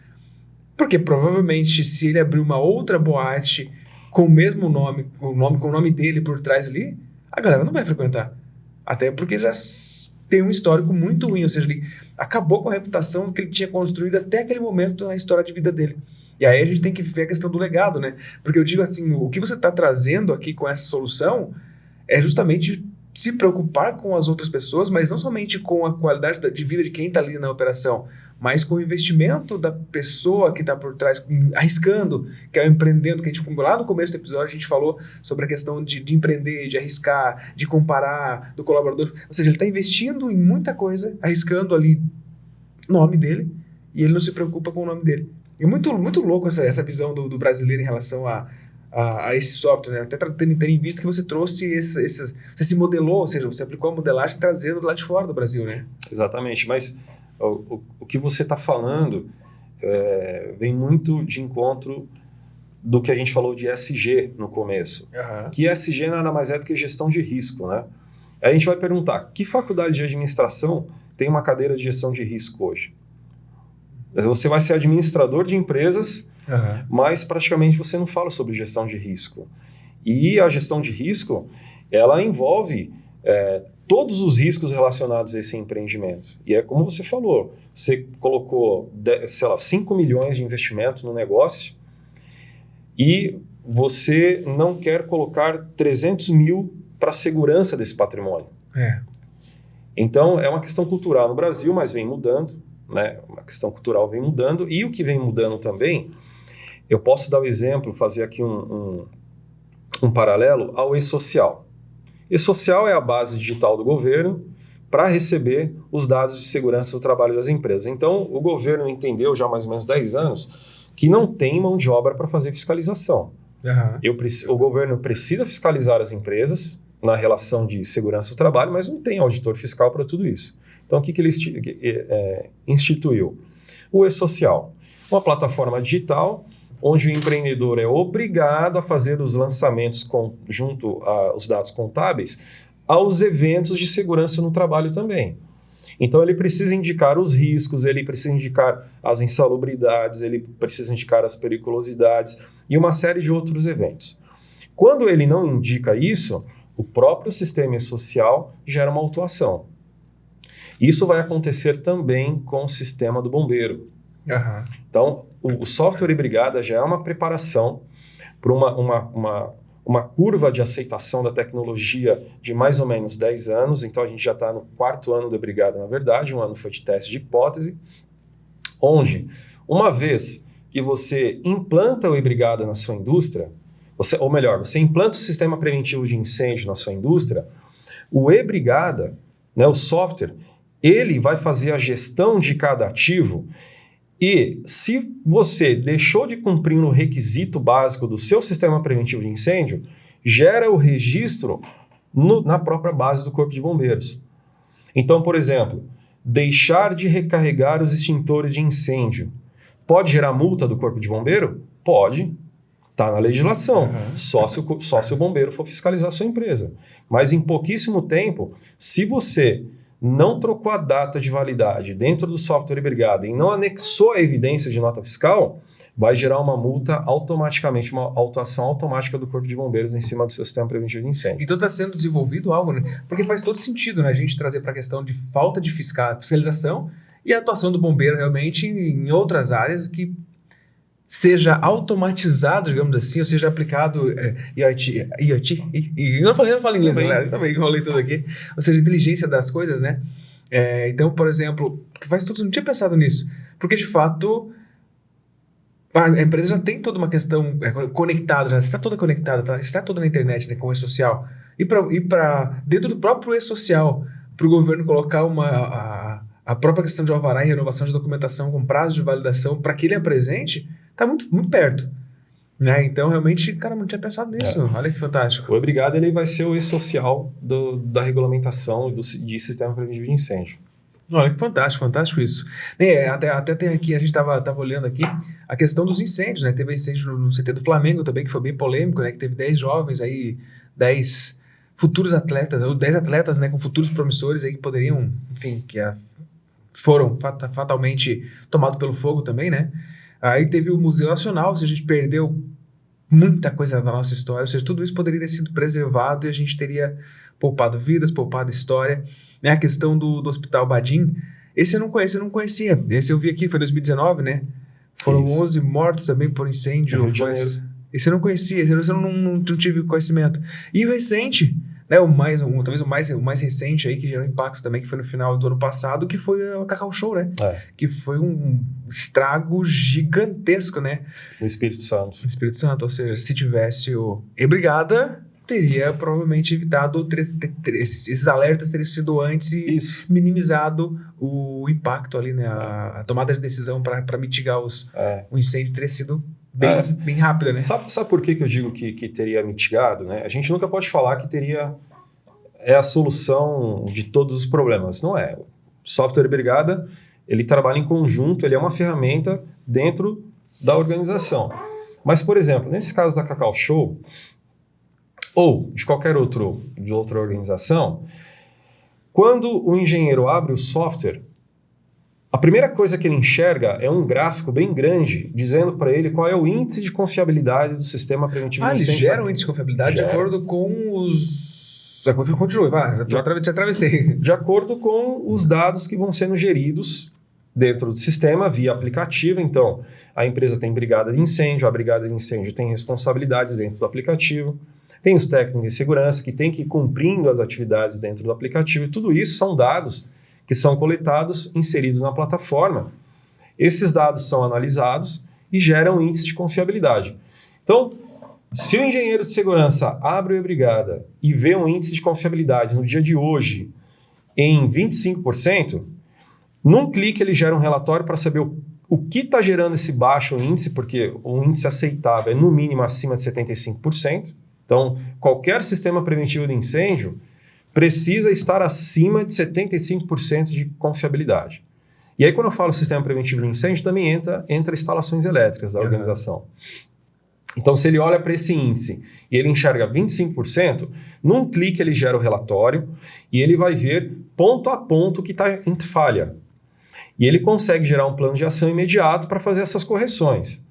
Porque provavelmente se ele abrir uma outra boate com o mesmo nome, com o nome dele por trás ali, a galera não vai frequentar. Até porque já tem um histórico muito ruim, ou seja, ele acabou com a reputação que ele tinha construído até aquele momento na história de vida dele. E aí a gente tem que ver a questão do legado, né? Porque eu digo assim, o que você está trazendo aqui com essa solução é justamente se preocupar com as outras pessoas, mas não somente com a qualidade de vida de quem está ali na operação, mas com o investimento da pessoa que está por trás, arriscando, que é o empreendendo, que a gente, lá no começo do episódio, a gente falou sobre a questão de empreender, de arriscar, de comparar, do colaborador. Ou seja, ele está investindo em muita coisa, arriscando ali o nome dele, e ele não se preocupa com o nome dele. É muito, muito louco essa visão do brasileiro em relação a esse software, né? Até tendo em vista que você trouxe você se modelou, ou seja, você aplicou a modelagem trazendo lá de fora do Brasil, né? Exatamente, mas o que você está falando vem muito de encontro do que a gente falou de ESG no começo. Uhum. Que ESG nada mais é do que gestão de risco, né? Aí a gente vai perguntar, que faculdade de administração tem uma cadeira de gestão de risco hoje? Você vai ser administrador de empresas, mas praticamente você não fala sobre gestão de risco. E a gestão de risco, ela envolve todos os riscos relacionados a esse empreendimento. E é como você falou, você colocou, 5 milhões de investimento no negócio e você não quer colocar 300 mil para a segurança desse patrimônio. Então, é uma questão cultural no Brasil, mas vem mudando. Né? A questão cultural vem mudando, e o que vem mudando também, eu posso dar o exemplo, fazer aqui um paralelo ao e-social. E-social é a base digital do governo para receber os dados de segurança do trabalho das empresas. Então, o governo entendeu já há mais ou menos 10 anos que não tem mão de obra para fazer fiscalização. O governo precisa fiscalizar as empresas na relação de segurança do trabalho, mas não tem auditor fiscal para tudo isso. Então, o que ele instituiu? O e-social, uma plataforma digital onde o empreendedor é obrigado a fazer os lançamentos junto aos dados contábeis aos eventos de segurança no trabalho também. Então, ele precisa indicar os riscos, ele precisa indicar as insalubridades, ele precisa indicar as periculosidades e uma série de outros eventos. Quando ele não indica isso, o próprio sistema e-social gera uma autuação. Isso vai acontecer também com o sistema do bombeiro. Então, o software e brigada já é uma preparação para uma curva de aceitação da tecnologia de mais ou menos 10 anos. Então, a gente já está no 4º ano da brigada, na verdade. Um ano foi de teste de hipótese, onde, uma vez que você implanta o e-brigada na sua indústria, você implanta o sistema preventivo de incêndio na sua indústria, o e-brigada, né, o software, ele vai fazer a gestão de cada ativo, e se você deixou de cumprir um requisito básico do seu sistema preventivo de incêndio, gera o registro na própria base do Corpo de Bombeiros. Então, por exemplo, deixar de recarregar os extintores de incêndio pode gerar multa do Corpo de Bombeiro? Pode. Está na legislação, só se o bombeiro for fiscalizar a sua empresa. Mas em pouquíssimo tempo, se você não trocou a data de validade dentro do software e brigada e não anexou a evidência de nota fiscal, vai gerar uma multa automaticamente, uma autuação automática do Corpo de Bombeiros em cima do seu sistema preventivo de incêndio. Então está sendo desenvolvido algo, né? Porque faz todo sentido, né, a gente trazer para a questão de falta de fiscalização e a atuação do bombeiro realmente em outras áreas que seja automatizado, digamos assim, ou seja aplicado IoT, eu não falei inglês, né? Também enrolei tudo aqui, ou seja, inteligência das coisas, né? Então, por exemplo, não tinha pensado nisso, porque de fato a empresa já tem toda uma questão conectada, já está toda conectada, está toda na internet, né, com o e-social, e para dentro do próprio e-social, para o governo colocar a própria questão de alvará e renovação de documentação com prazo de validação para que ele apresente, está muito, muito perto. Né? Então, realmente, cara, não tinha pensado nisso. Olha que fantástico. O e-brigada, ele vai ser o e-social da regulamentação de sistema preventivo de incêndio. Olha, que fantástico, fantástico isso. Até tem aqui, a gente estava olhando aqui, a questão dos incêndios, né? Teve incêndio no CT do Flamengo também, que foi bem polêmico, né? Que teve 10 jovens aí, 10 futuros atletas, ou 10 atletas, né? Com futuros promissores aí que poderiam, enfim, foram fatalmente tomados pelo fogo também, né? Aí teve o Museu Nacional, ou seja, a gente perdeu muita coisa da nossa história, ou seja, tudo isso poderia ter sido preservado e a gente teria poupado vidas, poupado história. Né? A questão do Hospital Badim, esse eu não conhecia. Esse eu vi aqui, foi 2019, né? Foram 11 mortos também por incêndio. Esse eu não conhecia, esse eu não tive conhecimento. E o recente, né? Talvez o mais recente aí, que gerou impacto também, que foi no final do ano passado, que foi o Cacau Show, né? Que foi um estrago gigantesco, né? No Espírito Santo. No Espírito Santo, ou seja, se tivesse o E-Brigada, teria provavelmente evitado esses alertas teriam sido antes e minimizado o impacto ali, né? A tomada de decisão para mitigar o incêndio teria sido bem rápida, né? Sabe por que eu digo que teria mitigado, né? A gente nunca pode falar que é a solução de todos os problemas. Não é. O software Brigada, ele trabalha em conjunto, ele é uma ferramenta dentro da organização. Mas, por exemplo, nesse caso da Cacau Show, ou de qualquer outra organização, quando o engenheiro abre o software, a primeira coisa que ele enxerga é um gráfico bem grande, dizendo para ele qual é o índice de confiabilidade do sistema preventivo de incêndio. Ele gera um índice de confiabilidade de acordo com os... Continue, vai, te atravessei. De acordo com os dados que vão sendo geridos dentro do sistema via aplicativo. Então, a empresa tem brigada de incêndio, a brigada de incêndio tem responsabilidades dentro do aplicativo, tem os técnicos de segurança que tem que ir cumprindo as atividades dentro do aplicativo, e tudo isso são dados que são coletados, inseridos na plataforma. Esses dados são analisados e geram índice de confiabilidade. Então, se o engenheiro de segurança abre o E-Brigada e vê um índice de confiabilidade no dia de hoje em 25%, num clique ele gera um relatório para saber o que está gerando esse baixo índice, porque o índice aceitável é no mínimo acima de 75%. Então, qualquer sistema preventivo de incêndio precisa estar acima de 75% de confiabilidade. E aí, quando eu falo sistema preventivo de incêndio, também entra instalações elétricas da organização. Então, se ele olha para esse índice e ele enxerga 25%, num clique ele gera o relatório e ele vai ver ponto a ponto que está em falha. E ele consegue gerar um plano de ação imediato para fazer essas correções.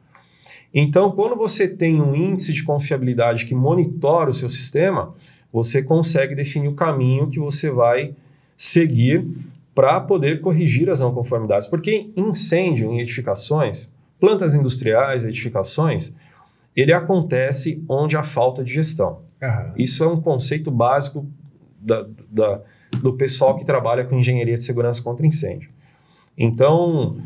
Então, quando você tem um índice de confiabilidade que monitora o seu sistema, você consegue definir o caminho que você vai seguir para poder corrigir as não conformidades. Porque incêndio em edificações, plantas industriais, edificações, ele acontece onde há falta de gestão. Isso é um conceito básico do pessoal que trabalha com engenharia de segurança contra incêndio. Então,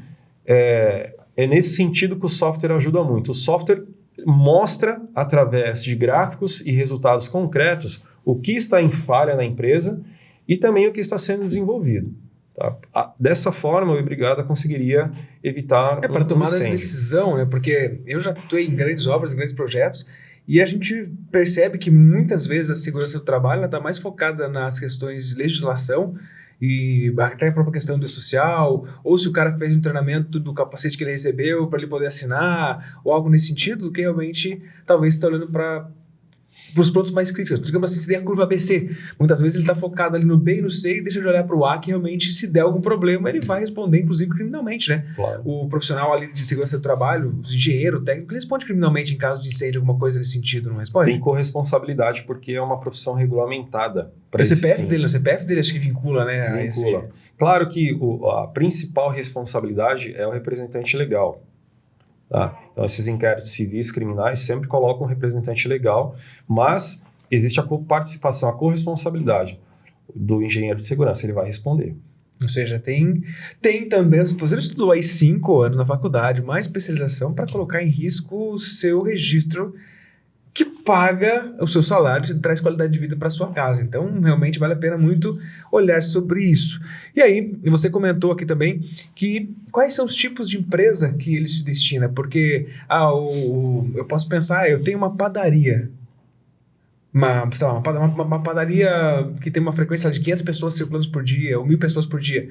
é nesse sentido que o software ajuda muito. O software mostra, através de gráficos e resultados concretos, o que está em falha na empresa e também o que está sendo desenvolvido. Tá? Dessa forma, o E-Brigada conseguiria evitar para tomada de decisão, né? Porque eu já atuei em grandes obras, em grandes projetos, e a gente percebe que muitas vezes a segurança do trabalho está mais focada nas questões de legislação e até a própria questão do social, ou se o cara fez um treinamento do capacete que ele recebeu para ele poder assinar, ou algo nesse sentido, do que realmente talvez está olhando para os pontos mais críticos. Digamos assim, seria a curva ABC. Muitas vezes ele está focado ali no B e no C e deixa de olhar para o A, que realmente, se der algum problema, ele vai responder, inclusive, criminalmente, né? Claro. O profissional ali de segurança do trabalho, o engenheiro, o técnico, ele responde criminalmente em caso de incêndio, alguma coisa nesse sentido, não responde? Tem corresponsabilidade, porque é uma profissão regulamentada. O CPF dele acho que vincula, né? Vincula. Claro que a principal responsabilidade é o representante legal. Tá? Então, esses inquéritos civis criminais sempre colocam um representante legal, mas existe a participação, a corresponsabilidade do engenheiro de segurança, ele vai responder. Ou seja, tem também, você estudou aí 5 anos na faculdade, uma especialização para colocar em risco o seu registro que paga o seu salário e traz qualidade de vida para sua casa. Então, realmente vale a pena muito olhar sobre isso. E aí, você comentou aqui também que quais são os tipos de empresa que ele se destina? Porque eu posso pensar, eu tenho uma padaria, uma padaria que tem uma frequência de 500 pessoas circulando por dia, ou 1.000 pessoas por dia.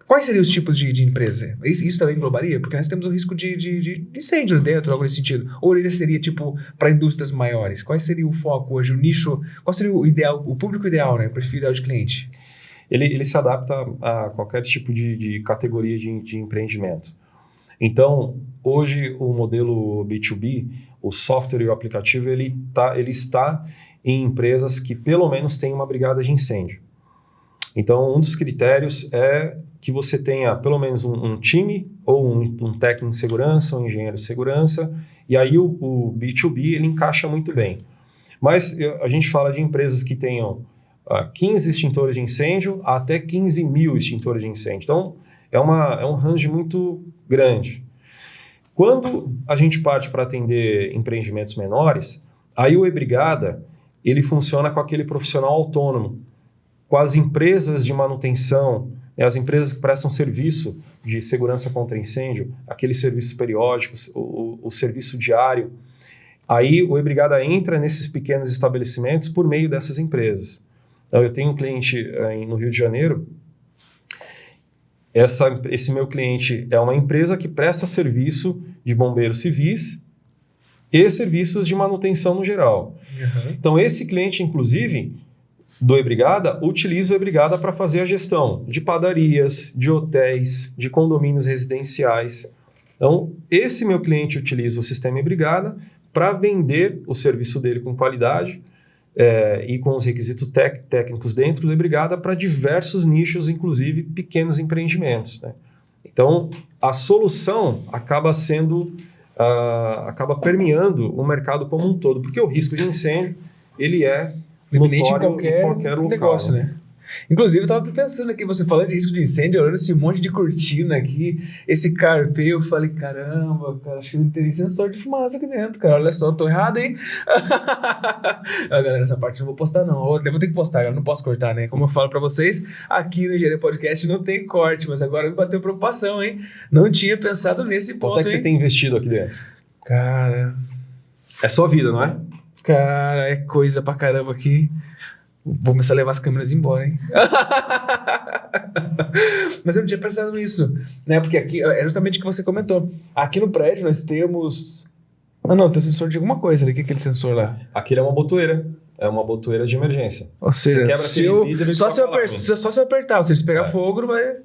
Quais seriam os tipos de empresa? Isso também englobaria? Porque nós temos o risco de incêndio ali dentro, algo nesse sentido. Ou ele seria tipo para indústrias maiores? Qual seria o foco hoje, o nicho? Qual seria o ideal, o público ideal, né? O perfil ideal de cliente? Ele se adapta a qualquer tipo de categoria de empreendimento. Então, hoje o modelo B2B, o software e o aplicativo, ele está em empresas que pelo menos têm uma brigada de incêndio. Então, um dos critérios é que você tenha pelo menos um time, ou um técnico de segurança, um engenheiro de segurança, e aí o B2B ele encaixa muito bem. Mas a gente fala de empresas que tenham 15 extintores de incêndio até 15 mil extintores de incêndio. Então, é um range muito grande. Quando a gente parte para atender empreendimentos menores, aí o E-Brigada ele funciona com aquele profissional autônomo, com as empresas de manutenção, as empresas que prestam serviço de segurança contra incêndio, aqueles serviços periódicos, o serviço diário. Aí o E-Brigada entra nesses pequenos estabelecimentos por meio dessas empresas. Então, eu tenho um cliente no Rio de Janeiro. Esse meu cliente é uma empresa que presta serviço de bombeiros civis e serviços de manutenção no geral. Uhum. Então, esse cliente, inclusive, do E-Brigada, utiliza o E-Brigada para fazer a gestão de padarias, de hotéis, de condomínios residenciais. Então, esse meu cliente utiliza o sistema E-Brigada para vender o serviço dele com qualidade e com os requisitos técnicos dentro do E-Brigada para diversos nichos, inclusive pequenos empreendimentos, né? Então, a solução acaba permeando o mercado como um todo, porque o risco de incêndio ele é notório em qualquer local, negócio, né? Inclusive, eu tava pensando aqui, você falando de risco de incêndio, olhando esse monte de cortina aqui, esse carpê, eu falei, caramba, cara, acho que não tem nem sensor de fumaça aqui dentro, cara, olha só, eu tô errado, hein? Galera, essa parte eu não vou postar, não. Eu vou ter que postar, eu não posso cortar, né? Como eu falo pra vocês, aqui no Engenharia Podcast não tem corte, mas agora me bateu preocupação, hein? Não tinha pensado nesse ponto, quanto é que você tem investido aqui dentro? Cara... É sua vida, não é? Cara, é coisa pra caramba aqui. Vou começar a levar as câmeras embora, hein? Mas eu não tinha pensado nisso, né? Porque aqui é justamente o que você comentou. Aqui no prédio nós temos... não, tem um sensor de alguma coisa ali. O que é aquele sensor lá? Aquele é uma botoeira. É uma botoeira de emergência. Ou seja, só se eu apertar. Ou seja, se pegar fogo, vai...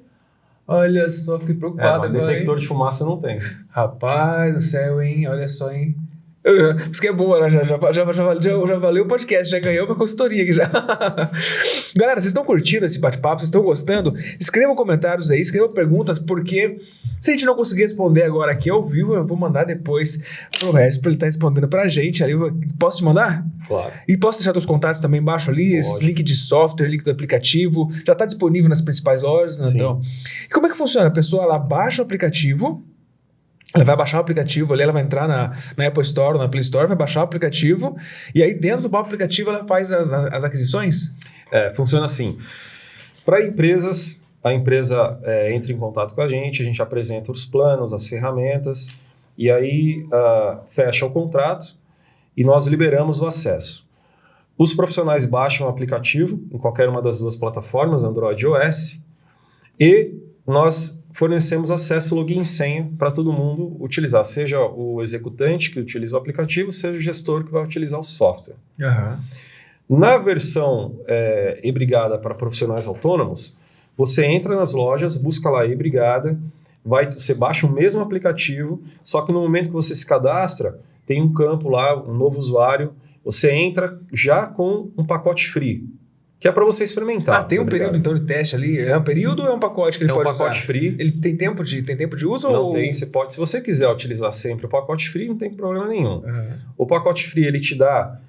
Olha só, fiquei preocupado agora, detector de fumaça não tem. Rapaz do céu, hein? Olha só, hein? Isso que é boa, né? Já valeu o podcast, já ganhou uma consultoria aqui já. Galera, vocês estão curtindo esse bate-papo? Vocês estão gostando? Escrevam comentários aí, escrevam perguntas, porque se a gente não conseguir responder agora aqui ao vivo, eu vou mandar depois pro Regis, pra ele estar respondendo pra gente. Ali, posso te mandar? Claro. E posso deixar teus contatos também embaixo ali, esse link de software, link do aplicativo, já está disponível nas principais lojas, né? Então, e como é que funciona? A pessoa, ela baixa o aplicativo. Ela vai baixar o aplicativo ali, ela vai entrar na Apple Store, na Play Store, vai baixar o aplicativo e aí dentro do próprio aplicativo ela faz as aquisições? Funciona assim. Para empresas, a empresa entra em contato com a gente apresenta os planos, as ferramentas e aí fecha o contrato e nós liberamos o acesso. Os profissionais baixam o aplicativo em qualquer uma das duas plataformas, Android e iOS, e nós fornecemos acesso, login e senha para todo mundo utilizar, seja o executante que utiliza o aplicativo, seja o gestor que vai utilizar o software. Uhum. Na versão E-Brigada para profissionais autônomos, você entra nas lojas, busca lá E-Brigada, você baixa o mesmo aplicativo, só que no momento que você se cadastra, tem um campo lá, um novo usuário, você entra já com um pacote free, que é para você experimentar. Tem um período então de teste ali? É um período ou é um pacote que ele pode usar? É um pacote free. Ele tem tempo de uso? Não tem, você pode. Se você quiser utilizar sempre o pacote free, não tem problema nenhum. Uhum. O pacote free ele te dá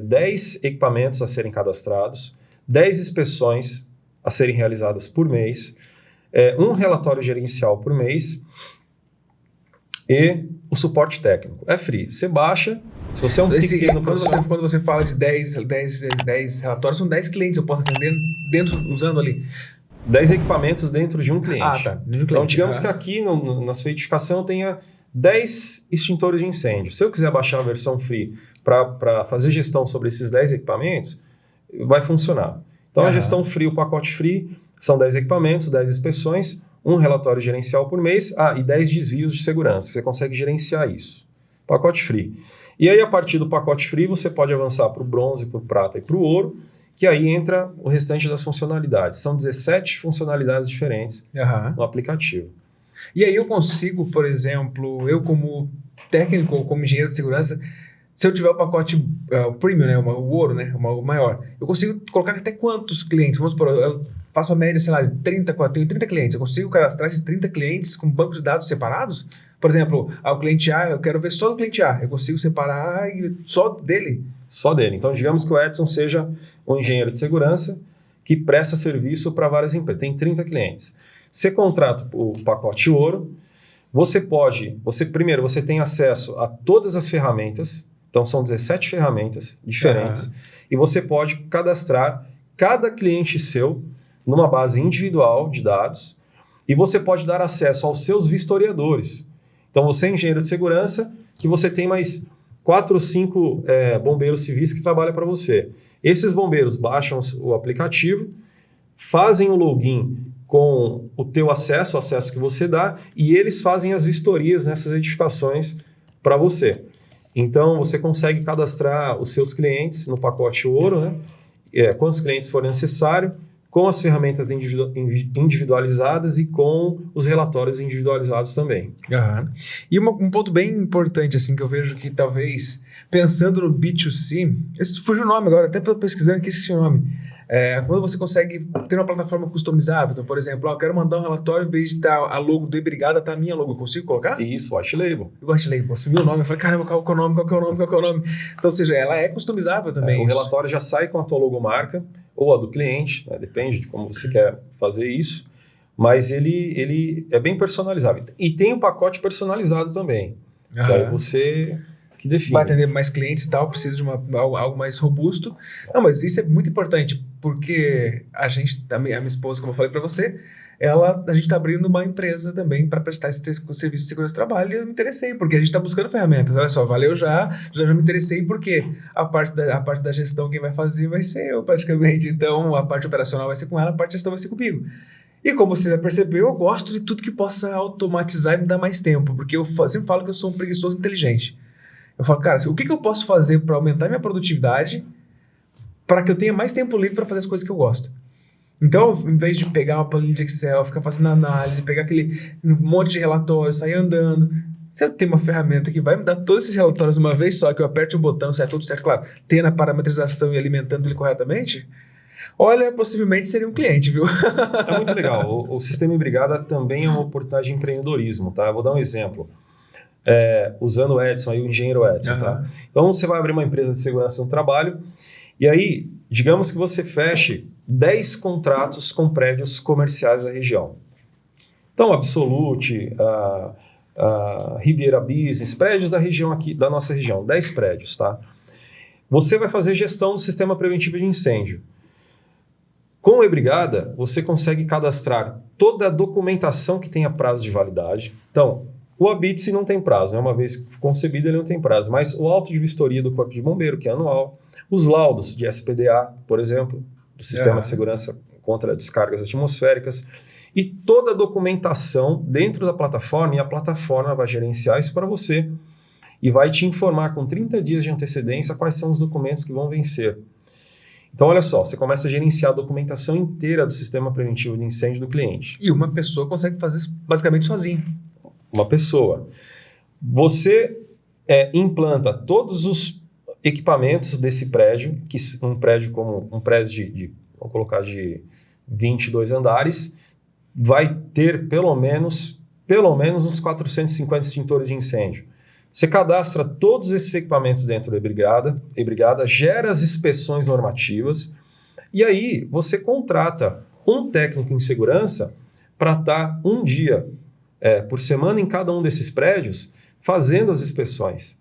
10 equipamentos a serem cadastrados, 10 inspeções a serem realizadas por mês, um relatório gerencial por mês e o suporte técnico. É free. Você baixa. Se você é um pequeno profissional... Quando você fala de 10 relatórios, são 10 clientes, eu posso atender usando ali. 10 equipamentos dentro de um cliente. Tá. Então, digamos que aqui na sua edificação tenha 10 extintores de incêndio. Se eu quiser baixar a versão free para fazer gestão sobre esses 10 equipamentos, vai funcionar. Então, a gestão free, o pacote free, São 10 equipamentos, 10 inspeções, um relatório gerencial por mês, e 10 desvios de segurança. Você consegue gerenciar isso. Pacote free. E aí, a partir do pacote free, você pode avançar para o bronze, para o prata e para o ouro, que aí entra o restante das funcionalidades. São 17 funcionalidades diferentes no aplicativo. E aí eu consigo, por exemplo, eu como técnico ou como engenheiro de segurança, se eu tiver o pacote premium, né, o ouro, né, o maior, eu consigo colocar até quantos clientes? Vamos supor, eu faço a média, sei lá, de 30, eu tenho 30 clientes, eu consigo cadastrar esses 30 clientes com bancos de dados separados? Por exemplo, o cliente A, eu quero ver só do cliente A, eu consigo separar só dele? Só dele. Então, digamos que o Edson seja um engenheiro de segurança que presta serviço para várias empresas. Tem 30 clientes. Você contrata o pacote ouro, primeiro, você tem acesso a todas as ferramentas, então são 17 ferramentas diferentes, e você pode cadastrar cada cliente seu numa base individual de dados, e você pode dar acesso aos seus vistoriadores. Então, você é engenheiro de segurança, que você tem mais 4 ou 5 bombeiros civis que trabalham para você. Esses bombeiros baixam o aplicativo, fazem o login com o teu acesso, o acesso que você dá, e eles fazem as vistorias nessas edificações para você. Então, você consegue cadastrar os seus clientes no pacote ouro, né? Quantos clientes forem necessário, com as ferramentas individualizadas e com os relatórios individualizados também. E um ponto bem importante, assim, que eu vejo que talvez, pensando no B2C, fugiu o nome agora, até pesquisando aqui esqueci o nome, quando você consegue ter uma plataforma customizável, então, por exemplo, eu quero mandar um relatório, em vez de estar a logo do E-Brigada, tá a minha logo, eu consigo colocar? Isso, White Label. White Label, sumiu o nome, eu falei, caramba, qual que é o nome? Então, ou seja, ela é customizável também. O relatório já sai com a tua logomarca, ou a do cliente, né? Depende de como você quer fazer isso, mas ele é bem personalizável. E tem o pacote personalizado também, que aí você que define. Vai atender mais clientes e tal, precisa de algo mais robusto. Não, mas isso é muito importante, porque a minha esposa, como eu falei para você, a gente está abrindo uma empresa também para prestar esse serviço de segurança de trabalho, e eu me interessei, porque a gente está buscando ferramentas. Olha só, valeu já me interessei, porque a parte da gestão quem vai fazer vai ser eu, praticamente. Então, a parte operacional vai ser com ela, a parte de gestão vai ser comigo. E como você já percebeu, eu gosto de tudo que possa automatizar e me dar mais tempo, porque eu sempre falo que eu sou um preguiçoso inteligente. Eu falo, cara, o que eu posso fazer para aumentar minha produtividade para que eu tenha mais tempo livre para fazer as coisas que eu gosto? Então, em vez de pegar uma planilha de Excel, ficar fazendo análise, pegar aquele monte de relatórios, sair andando, se eu tenho uma ferramenta que vai me dar todos esses relatórios de uma vez só, que eu aperte um botão, sai tudo certo, claro, tendo a parametrização e alimentando ele corretamente, olha, possivelmente seria um cliente, viu? É muito legal. O Sistema E-Brigada também é uma oportunidade de empreendedorismo, tá? Eu vou dar um exemplo. Usando o Edson, aí, o engenheiro Edson, tá? Então, você vai abrir uma empresa de segurança no trabalho, e aí, digamos que você feche 10 contratos com prédios comerciais da região. Então, Absolute, Riviera Business, prédios da região aqui, da nossa região, 10 prédios, tá? Você vai fazer gestão do sistema preventivo de incêndio. Com o E-Brigada, você consegue cadastrar toda a documentação que tenha prazo de validade. Então, o Habite-se não tem prazo, né? Uma vez concebido ele não tem prazo, mas o auto de vistoria do Corpo de Bombeiro, que é anual, os laudos de SPDA, por exemplo, do Sistema de Segurança contra Descargas Atmosféricas, e toda a documentação dentro da plataforma, e a plataforma vai gerenciar isso para você e vai te informar com 30 dias de antecedência quais são os documentos que vão vencer. Então, olha só, você começa a gerenciar a documentação inteira do Sistema Preventivo de Incêndio do cliente. E uma pessoa consegue fazer isso basicamente sozinha. Uma pessoa. Você implanta todos os equipamentos desse prédio, que um prédio como um prédio vamos colocar de 22 andares, vai ter pelo menos uns 450 extintores de incêndio. Você cadastra todos esses equipamentos dentro da E-Brigada, gera as inspeções normativas, e aí você contrata um técnico em segurança para estar um dia por semana em cada um desses prédios, fazendo as inspeções.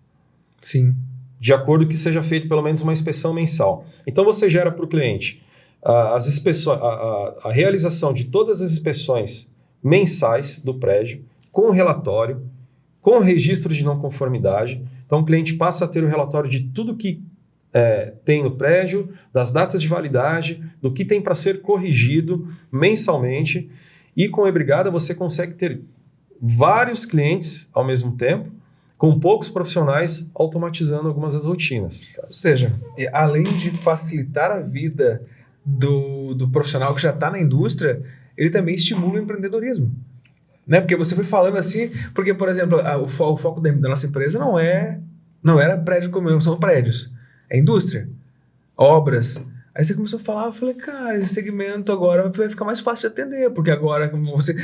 Sim. De acordo que seja feito pelo menos uma inspeção mensal. Então você gera para o cliente as inspeções, a realização de todas as inspeções mensais do prédio, com relatório, com registro de não conformidade. Então o cliente passa a ter o relatório de tudo que tem no prédio, das datas de validade, do que tem para ser corrigido mensalmente. E com o eBrigada você consegue ter vários clientes ao mesmo tempo, com poucos profissionais automatizando algumas das rotinas. Ou seja, além de facilitar a vida do profissional que já está na indústria, ele também estimula o empreendedorismo. Né? Porque você foi falando assim, porque, por exemplo, o foco da nossa empresa não era prédio como são prédios, é indústria, obras. Aí você começou a falar, eu falei, cara, esse segmento agora vai ficar mais fácil de atender, porque agora você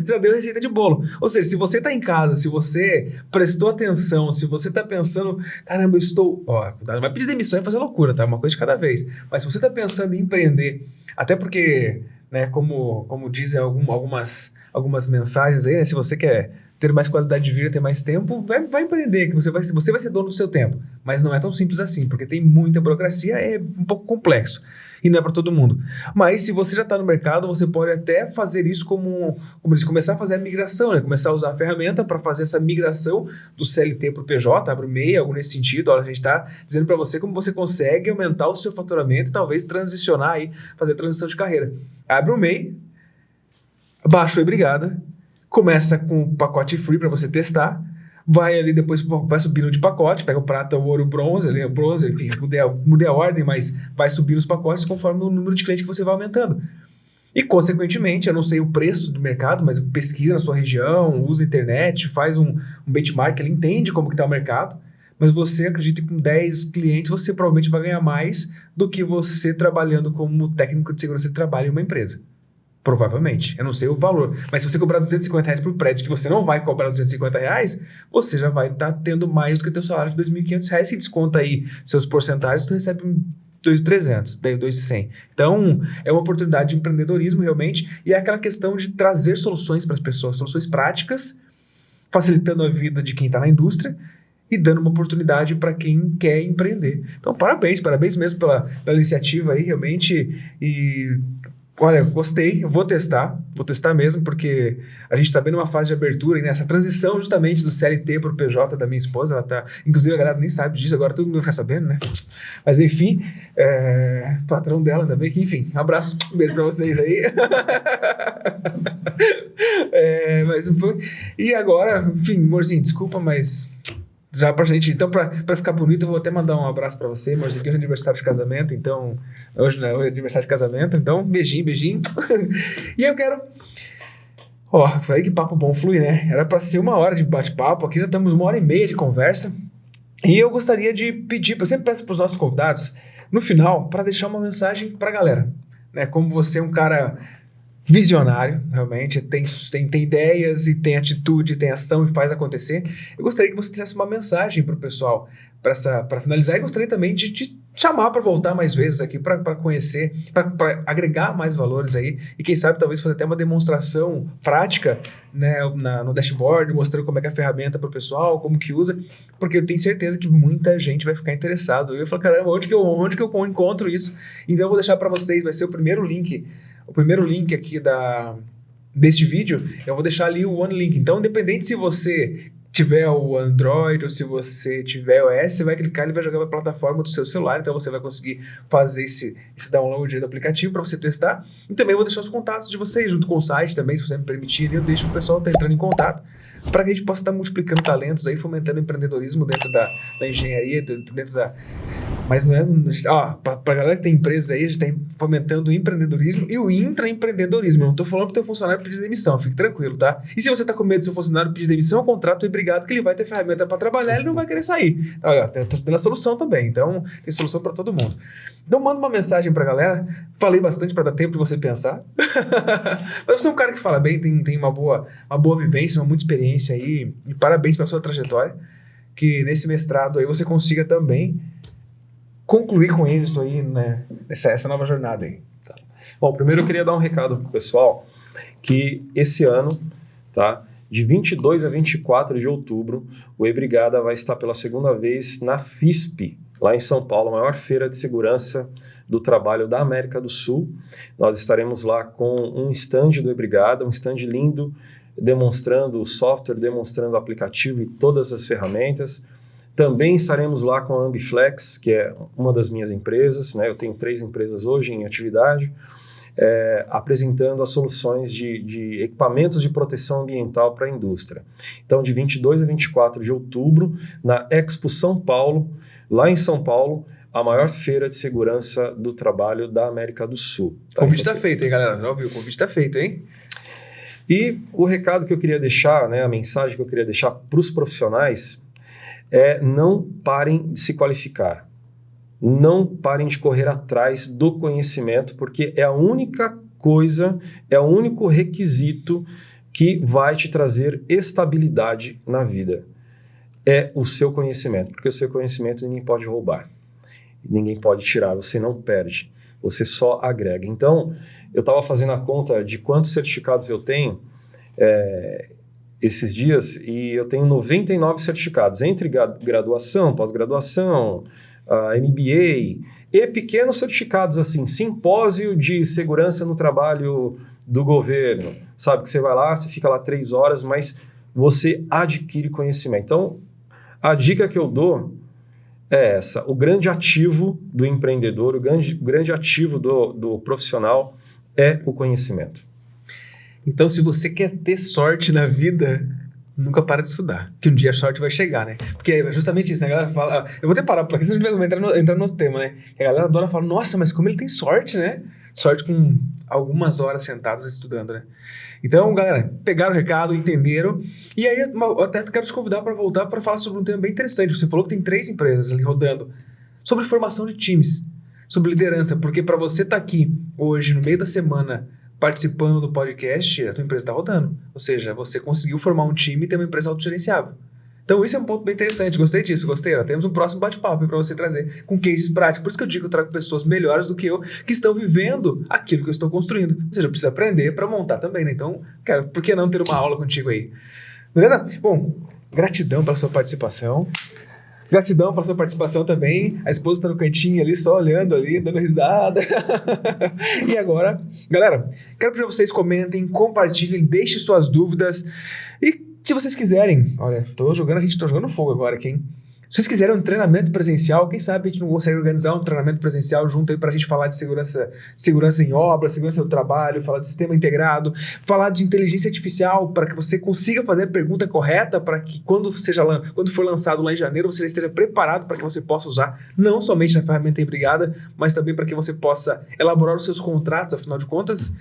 já deu receita de bolo. Ou seja, se você está em casa, se você prestou atenção, se você está pensando, caramba, eu estou... Não vai pedir demissão e fazer loucura, tá? Uma coisa de cada vez. Mas se você está pensando em empreender, até porque, né, como dizem algumas mensagens aí, né, se você quer ter mais qualidade de vida, ter mais tempo, vai empreender, que você vai ser dono do seu tempo. Mas não é tão simples assim, porque tem muita burocracia, é um pouco complexo. E não é para todo mundo. Mas se você já está no mercado, você pode até fazer isso como começar a fazer a migração, né? Começar a usar a ferramenta para fazer essa migração do CLT para o PJ, para o MEI, algo nesse sentido. Olha, a gente está dizendo para você como você consegue aumentar o seu faturamento e talvez transicionar aí, fazer a transição de carreira. Abre o MEI, baixa o eBrigada, começa com o pacote free para você testar, vai ali depois, vai subindo de pacote, pega o prata, o ouro, o bronze, enfim, mudei a ordem, mas vai subindo os pacotes conforme o número de clientes que você vai aumentando. E, consequentemente, eu não sei o preço do mercado, mas pesquisa na sua região, usa a internet, faz um benchmark, ele entende como que está o mercado, mas você acredita que com 10 clientes você provavelmente vai ganhar mais do que você trabalhando como técnico de segurança de trabalho em uma empresa. Provavelmente, eu não sei o valor, mas se você cobrar R$250 por prédio, que você não vai cobrar R$250, você já vai estar tendo mais do que o teu salário de R$2.500, se desconta aí seus porcentagens, tu recebe R$2.300, daí R$2.100. Então, é uma oportunidade de empreendedorismo realmente, e é aquela questão de trazer soluções para as pessoas, soluções práticas, facilitando a vida de quem está na indústria e dando uma oportunidade para quem quer empreender. Então, parabéns mesmo pela iniciativa aí, realmente, e... Olha, gostei, vou testar mesmo, porque a gente está bem numa fase de abertura, e nessa transição justamente do CLT para o PJ da minha esposa, ela tá, inclusive a galera nem sabe disso, agora todo mundo vai ficar sabendo, né? Mas enfim, patrão dela também, que enfim, um abraço, um beijo para vocês aí. Mas foi. E agora, enfim, amorzinho, desculpa, mas... Já pra gente, então, pra ficar bonito, eu vou até mandar um abraço pra você, mas aqui é aniversário de casamento, então, hoje não é aniversário de casamento, então, beijinho. E eu quero, falei que papo bom flui, né? Era pra ser 1 hora de bate-papo, aqui já estamos 1h30 de conversa, e eu gostaria de pedir, eu sempre peço pros nossos convidados, no final, para deixar uma mensagem pra galera, né? Como você é um cara visionário, realmente, tem ideias e tem atitude, tem ação e faz acontecer. Eu gostaria que você tivesse uma mensagem para o pessoal para finalizar, e gostaria também de te chamar para voltar mais vezes aqui, para conhecer, para agregar mais valores aí, e quem sabe talvez fazer até uma demonstração prática, né, no dashboard, mostrando como é que é a ferramenta para o pessoal, como que usa, porque eu tenho certeza que muita gente vai ficar interessado. E eu falo, caramba, onde que eu encontro isso? Então eu vou deixar para vocês, vai ser o primeiro link aqui deste vídeo, eu vou deixar ali o OneLink. Então, independente se você tiver o Android ou se você tiver o iOS, você vai clicar e ele vai jogar para a plataforma do seu celular, então você vai conseguir fazer esse download aí do aplicativo para você testar. E também vou deixar os contatos de vocês junto com o site também, se você me permitir, eu deixo o pessoal estar entrando em contato para que a gente possa estar multiplicando talentos aí, fomentando empreendedorismo dentro da engenharia, dentro da... Mas não é... Para a galera que tem empresa aí, a gente está fomentando o empreendedorismo e o intraempreendedorismo. Eu não estou falando para o teu funcionário pedir demissão, fique tranquilo, tá? E se você está com medo do seu funcionário pedir demissão, eu contrato o eBrigada, que ele vai ter ferramenta para trabalhar, ele não vai querer sair. Eu estou tendo a solução também, então tem solução para todo mundo. Então manda uma mensagem para a galera. Falei bastante para dar tempo de você pensar. Mas você é um cara que fala bem, tem uma boa vivência, muita experiência aí, e parabéns pela sua trajetória, que nesse mestrado aí você consiga também concluir com êxito aí, né, essa nova jornada aí. Tá. Bom, primeiro eu queria dar um recado pro pessoal, que esse ano, tá, de 22 a 24 de outubro, o eBrigada vai estar pela segunda vez na FISP, lá em São Paulo, a maior feira de segurança do trabalho da América do Sul. Nós estaremos lá com um stand do eBrigada, um stand lindo, demonstrando o software, demonstrando o aplicativo e todas as ferramentas. Também estaremos lá com a Ambiflex, que é uma das minhas empresas, né? Eu tenho 3 empresas hoje em atividade, apresentando as soluções de equipamentos de proteção ambiental para a indústria. Então, de 22 a 24 de outubro, na Expo São Paulo, lá em São Paulo, a maior feira de segurança do trabalho da América do Sul. O convite está feito, hein, galera? Já ouviu? O convite está feito, hein? E o recado que eu queria deixar, né, a mensagem que eu queria deixar para os profissionais é: não parem de se qualificar. Não parem de correr atrás do conhecimento, porque é a única coisa, é o único requisito que vai te trazer estabilidade na vida. É o seu conhecimento, porque o seu conhecimento ninguém pode roubar, ninguém pode tirar, você não perde, você só agrega. Então, eu estava fazendo a conta de quantos certificados eu tenho esses dias, e eu tenho 99 certificados, entre graduação, pós-graduação, MBA e pequenos certificados assim, simpósio de segurança no trabalho do governo, sabe, que você vai lá, você fica lá 3 horas, mas você adquire conhecimento. Então, a dica que eu dou é essa: o grande ativo do empreendedor, o grande ativo do profissional é o conhecimento. Então, se você quer ter sorte na vida, nunca para de estudar, que um dia a sorte vai chegar, né? Porque é justamente isso, né? A galera fala... Eu vou até parar, porque senão a gente vai entrar no outro tema, né? Que a galera adora falar: nossa, mas como ele tem sorte, né? Sorte com algumas horas sentados estudando, né? Então, galera, pegaram o recado, entenderam. E aí, eu até quero te convidar para voltar para falar sobre um tema bem interessante. Você falou que tem 3 empresas ali rodando. Sobre formação de times, sobre liderança. Porque para você estar aqui hoje, no meio da semana, participando do podcast, a tua empresa está rodando. Ou seja, você conseguiu formar um time e ter uma empresa autogerenciável. Então, isso é um ponto bem interessante. Gostei disso, gostei. Ó, temos um próximo bate-papo para você trazer com cases práticos. Por isso que eu digo que eu trago pessoas melhores do que eu, que estão vivendo aquilo que eu estou construindo. Ou seja, eu preciso aprender para montar também, né? Então, cara, por que não ter uma aula contigo aí? Beleza? Bom, gratidão pela sua participação. Gratidão pela sua participação também. A esposa está no cantinho ali, só olhando ali, dando risada. E agora, galera, quero que vocês comentem, compartilhem, deixem suas dúvidas. E se vocês quiserem, olha, a gente tá jogando fogo agora aqui, hein? Se vocês quiserem um treinamento presencial, quem sabe a gente não consegue organizar um treinamento presencial junto aí pra gente falar de segurança em obra, segurança do trabalho, falar de sistema integrado, falar de inteligência artificial para que você consiga fazer a pergunta correta para que quando for lançado lá em janeiro, você já esteja preparado para que você possa usar não somente na ferramenta Embrigada, mas também para que você possa elaborar os seus contratos. Afinal de contas,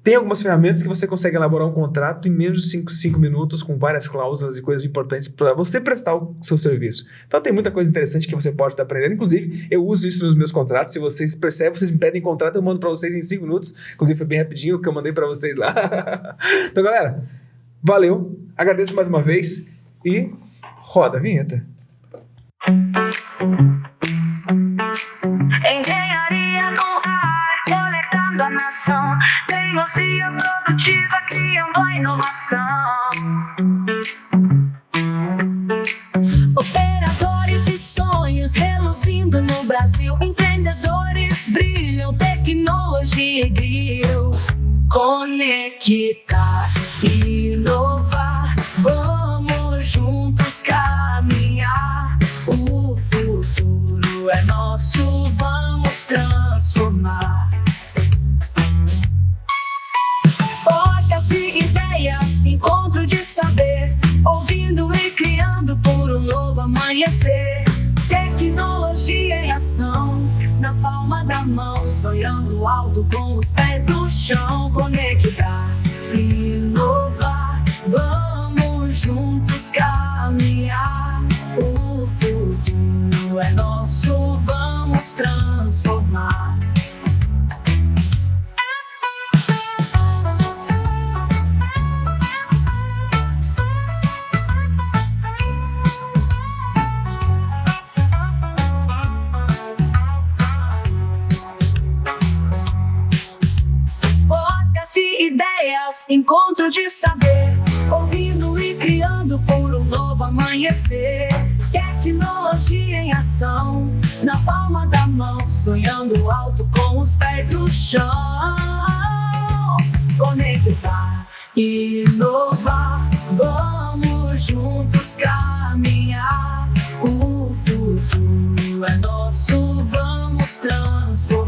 tem algumas ferramentas que você consegue elaborar um contrato em menos de 5 minutos, com várias cláusulas e coisas importantes para você prestar o seu serviço. Então tem muita coisa interessante que você pode estar aprendendo. Inclusive, eu uso isso nos meus contratos. Se vocês percebem, vocês me pedem contrato, eu mando para vocês em 5 minutos. Inclusive, foi bem rapidinho o que eu mandei para vocês lá. Então, galera, valeu. Agradeço mais uma vez e roda a vinheta. Engenharia no ar, conectando a nação. Tecnologia produtiva, criando a inovação. Operadores e sonhos reluzindo no Brasil. Empreendedores brilham, tecnologia e grill. Conectar, inovar, vamos juntos caminhar. O futuro é nosso, vamos transformar. Portas de ideias, encontro de saber, ouvindo e criando por um novo amanhecer. Tecnologia em ação, na palma da mão, sonhando alto com os pés no chão. Conectar, inovar, vamos juntos caminhar. O futuro é nosso, vamos transformar. De ideias, encontro de saber, ouvindo e criando por um novo amanhecer. Tecnologia em ação, na palma da mão, sonhando alto com os pés no chão. Conectar, inovar, vamos juntos caminhar. O futuro é nosso, vamos transformar.